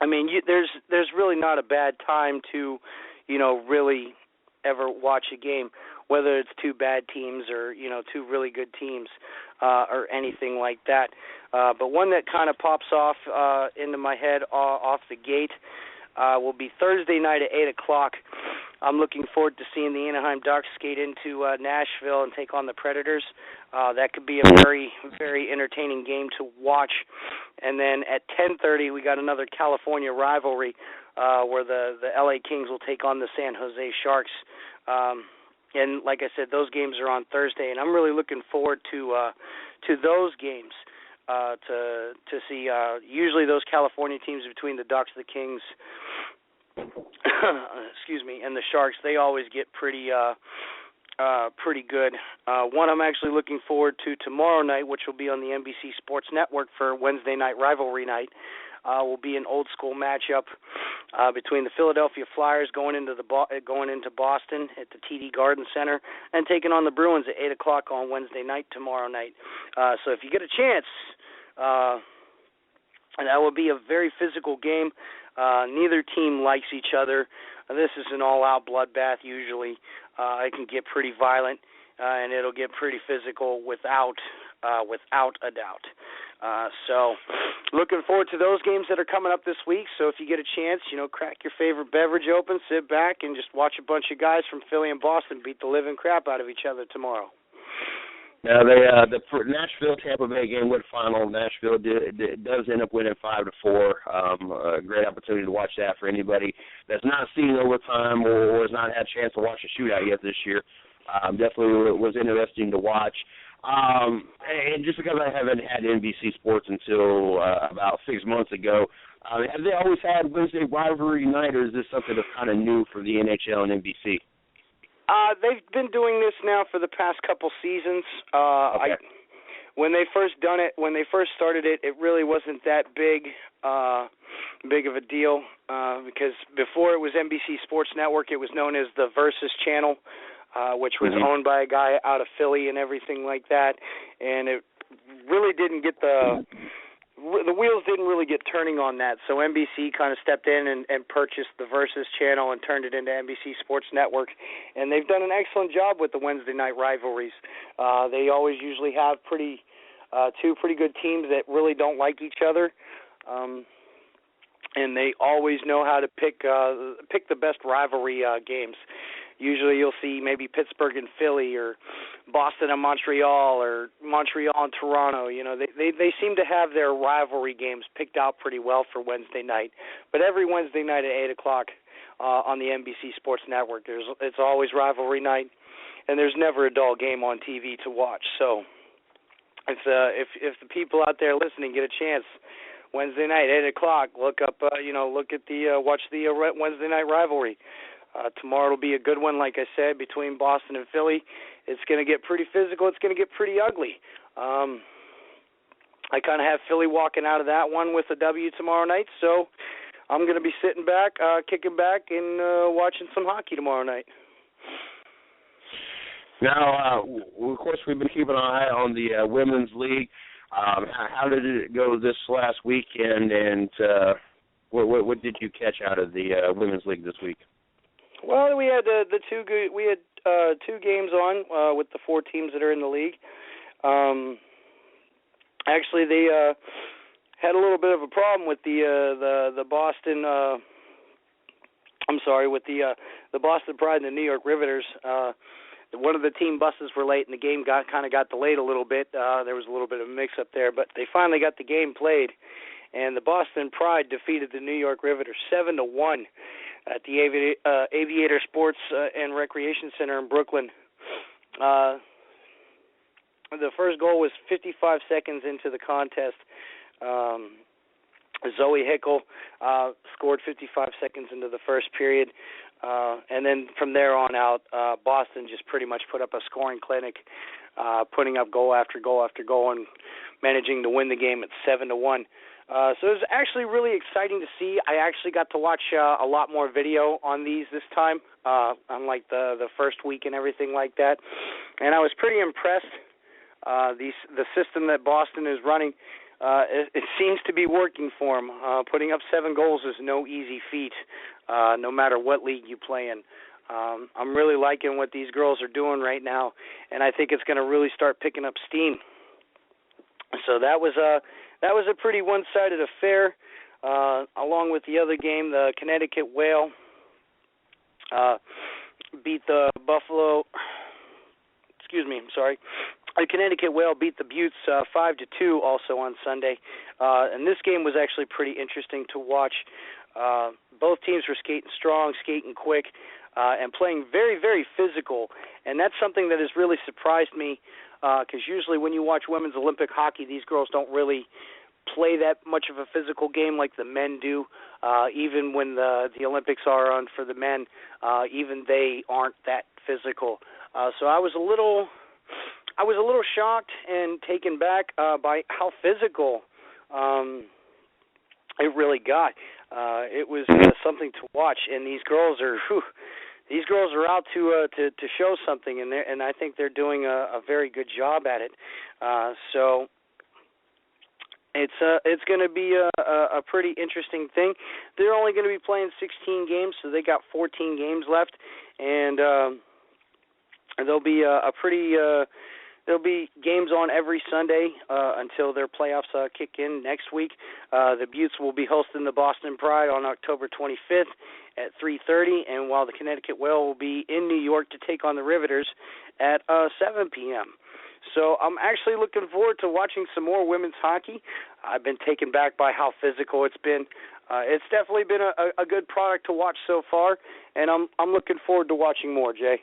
There's really not a bad time to, really ever watch a game, whether it's two bad teams or, two really good teams or anything like that. But one that kind of pops off into my head off the gate will be Thursday night at 8 o'clock. I'm looking forward to seeing the Anaheim Ducks skate into Nashville and take on the Predators. That could be a very, very entertaining game to watch. And then at 10:30, we got another California rivalry where the LA Kings will take on the San Jose Sharks. And like I said, those games are on Thursday, and I'm really looking forward to those games to see. Usually, those California teams between the Ducks, the Kings, excuse me, and the Sharks, they always get pretty good. One I'm actually looking forward to tomorrow night, which will be on the NBC Sports Network for Wednesday night rivalry night, will be an old school matchup between the Philadelphia Flyers going into Boston at the TD Garden Center and taking on the Bruins at 8 o'clock on Wednesday night tomorrow night. So if you get a chance, that will be a very physical game. Neither team likes each other. This is an all-out bloodbath usually. It can get pretty violent, and it'll get pretty physical without a doubt. So looking forward to those games that are coming up this week. So if you get a chance, crack your favorite beverage open, sit back, and just watch a bunch of guys from Philly and Boston beat the living crap out of each other tomorrow. Now, the Nashville-Tampa Bay game went final. Nashville does end up winning 5-4. A great opportunity to watch that for anybody that's not seen overtime or has not had a chance to watch a shootout yet this year. Definitely was interesting to watch. And just because I haven't had NBC Sports until about 6 months ago, have they always had Wednesday rivalry night, or is this something that's kind of new for the NHL and NBC? They've been doing this now for the past couple seasons. Okay. When they first started it, it really wasn't that big of a deal because before it was NBC Sports Network, it was known as the Versus Channel, which was owned by a guy out of Philly and everything like that, and it really didn't get the wheels didn't really get turning on that, so NBC kind of stepped in and purchased the Versus Channel and turned it into NBC Sports Network, and they've done an excellent job with the Wednesday night rivalries. They always usually have two pretty good teams that really don't like each other, and they always know how to pick the best rivalry games. Usually you'll see maybe Pittsburgh and Philly or Boston and Montreal or Montreal and Toronto. They seem to have their rivalry games picked out pretty well for Wednesday night. But every Wednesday night at 8 o'clock on the NBC Sports Network, it's always rivalry night, and there's never a dull game on TV to watch. So if the people out there listening get a chance, Wednesday night, 8 o'clock, watch the Wednesday night rivalry. Tomorrow will be a good one, like I said, between Boston and Philly. It's going to get pretty physical. It's going to get pretty ugly. I kind of have Philly walking out of that one with a W tomorrow night, so I'm going to be sitting back, kicking back, and watching some hockey tomorrow night. Now, of course, we've been keeping an eye on the Women's League. How did it go this last weekend, and what did you catch out of the Women's League this week? Well, we had two games on with the 4 teams that are in the league. Actually, they had a little bit of a problem with the Boston. With the Boston Pride and the New York Riveters. One of the team buses were late, and the game got delayed a little bit. There was a little bit of a mix-up there, but they finally got the game played, and the Boston Pride defeated the New York Riveters 7-1 at the Aviator Sports and Recreation Center in Brooklyn. The first goal was 55 seconds into the contest. Zoe Hickel scored 55 seconds into the first period. And then from there on out, Boston just pretty much put up a scoring clinic, putting up goal after goal after goal and managing to win the game at 7-1. So it was actually really exciting to see. I actually got to watch a lot more video on these this time, unlike the first week and everything like that. And I was pretty impressed. The system that Boston is running, it seems to be working for them. Putting up 7 goals is no easy feat, no matter what league you play in. I'm really liking what these girls are doing right now, and I think it's going to really start picking up steam. So that was a pretty one-sided affair. Along with the other game, the Connecticut Whale beat the Buffalo. The Connecticut Whale beat the Buttes 5-2 also on Sunday. And this game was actually pretty interesting to watch. Both teams were skating strong, skating quick, and playing very, very physical. And that's something that has really surprised me because usually when you watch women's Olympic hockey, these girls don't really play that much of a physical game like the men do. Even when the Olympics are on for the men, even they aren't that physical. So I was a little shocked and taken back by how physical it really got. It was something to watch, and these girls are out to show something, and I think they're doing a very good job at it. So it's going to be a pretty interesting thing. They're only going to be playing 16 games, so they got 14 games left, and there'll be there'll be games on every Sunday until their playoffs kick in next week. The Buttes will be hosting the Boston Pride on October 25th at 3:30, and while the Connecticut Whale will be in New York to take on the Riveters at 7 p.m. So I'm actually looking forward to watching some more women's hockey. I've been taken back by how physical it's been. It's definitely been a good product to watch so far, and I'm looking forward to watching more, Jay.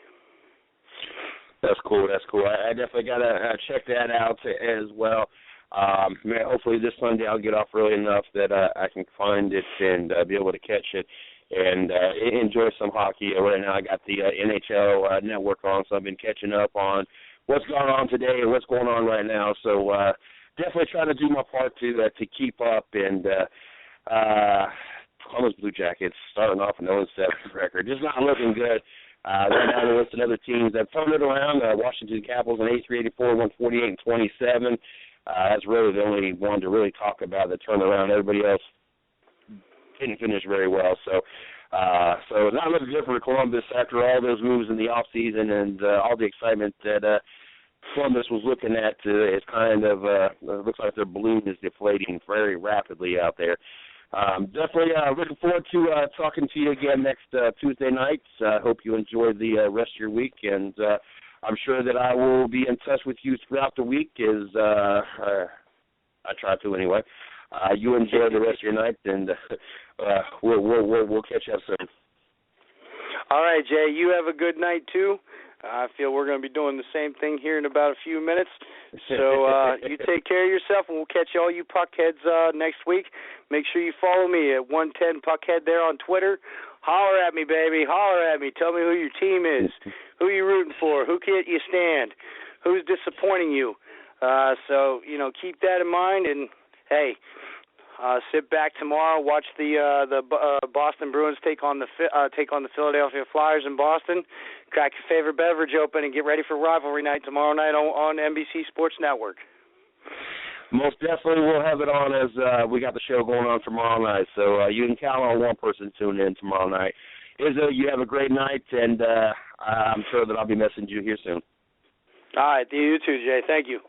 That's cool. I definitely got to check that out as well. Hopefully this Sunday I'll get off early enough that I can find it and be able to catch it and enjoy some hockey. Right now I got the NHL network on, so I've been catching up on what's going on today and what's going on right now. So definitely trying to do my part to keep up. And Columbus Blue Jackets starting off an 0-7 record. Just not looking good. Right now they're listing other teams that turned it around. Washington Capitals in 83-84, 148-27. That's really the only one to really talk about the turnaround. Everybody else didn't finish very well. So not looking good for Columbus after all those moves in the off season and all the excitement that Columbus was looking at. It's kind of looks like their balloon is deflating very rapidly out there. Definitely looking forward to talking to you again next Tuesday night. Hope you enjoy the rest of your week, and I'm sure that I will be in touch with you throughout the week as I try to anyway. You enjoy the rest of your night, and we'll catch up soon. All right, Jay, you have a good night too. I feel we're going to be doing the same thing here in about a few minutes. So you take care of yourself, and we'll catch all you puckheads next week. Make sure you follow me at 110 Puckhead there on Twitter. Holler at me, baby. Holler at me. Tell me who your team is, who you rooting for, who can't you stand, who's disappointing you. So, keep that in mind. And, hey, sit back tomorrow, watch the Boston Bruins take on the Philadelphia Flyers in Boston. Crack your favorite beverage open and get ready for rivalry night tomorrow night on NBC Sports Network. Most definitely we'll have it on as we got the show going on tomorrow night. So you can count on one person tuning in tomorrow night. Izzo, you have a great night, and I'm sure that I'll be messaging you here soon. All right. You too, Jay. Thank you.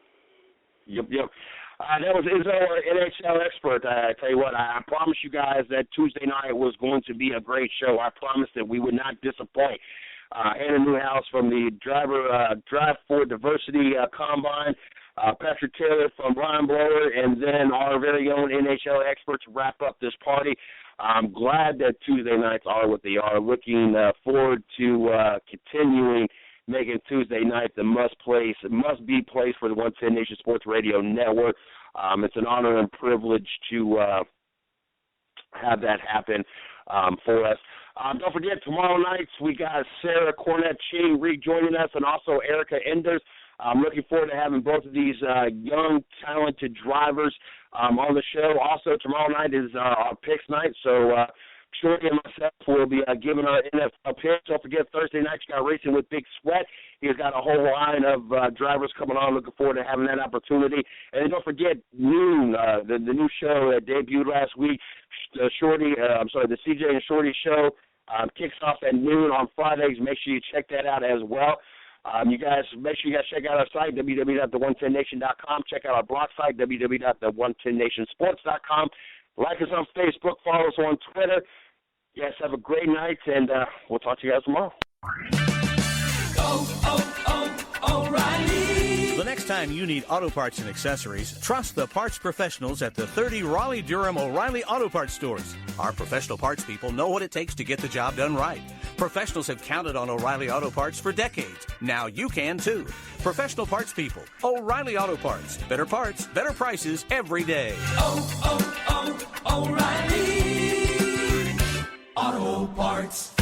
Yep. That was Izzo, our NHL expert. I tell you what, I promised you guys that Tuesday night was going to be a great show. I promised that we would not disappoint. Hannah Newhouse from the Drive for Diversity Combine, Patrick Taylor from Ryan Blower, and then our very own NHL experts wrap up this party. I'm glad that Tuesday nights are what they are. Looking forward to continuing making Tuesday night the must-be place for the 110 Nation Sports Radio Network. It's an honor and privilege to have that happen for us. Don't forget, tomorrow night we got Sarah Cornett-Ching rejoining us, and also Erica Enders. I'm looking forward to having both of these young, talented drivers on the show. Also, tomorrow night is our picks night, so Shorty and myself will be giving our NFL picks. Don't forget, Thursday night you got Racing with Big Sweat. He's got a whole line of drivers coming on. Looking forward to having that opportunity. And then don't forget, noon, the new show that debuted last week, the CJ and Shorty show kicks off at noon on Fridays. Make sure you check that out as well. You guys, make sure you guys check out our site, www.the110nation.com. Check out our blog site, www.the110nationsports.com. Like us on Facebook, follow us on Twitter. Yes, have a great night, and we'll talk to you guys tomorrow. O'Reilly. The next time you need auto parts and accessories, trust the parts professionals at the 30 Raleigh-Durham O'Reilly Auto Parts stores. Our professional parts people know what it takes to get the job done right. Professionals have counted on O'Reilly Auto Parts for decades. Now you can too. Professional parts people, O'Reilly Auto Parts. Better parts, better prices every day. O'Reilly Auto Parts.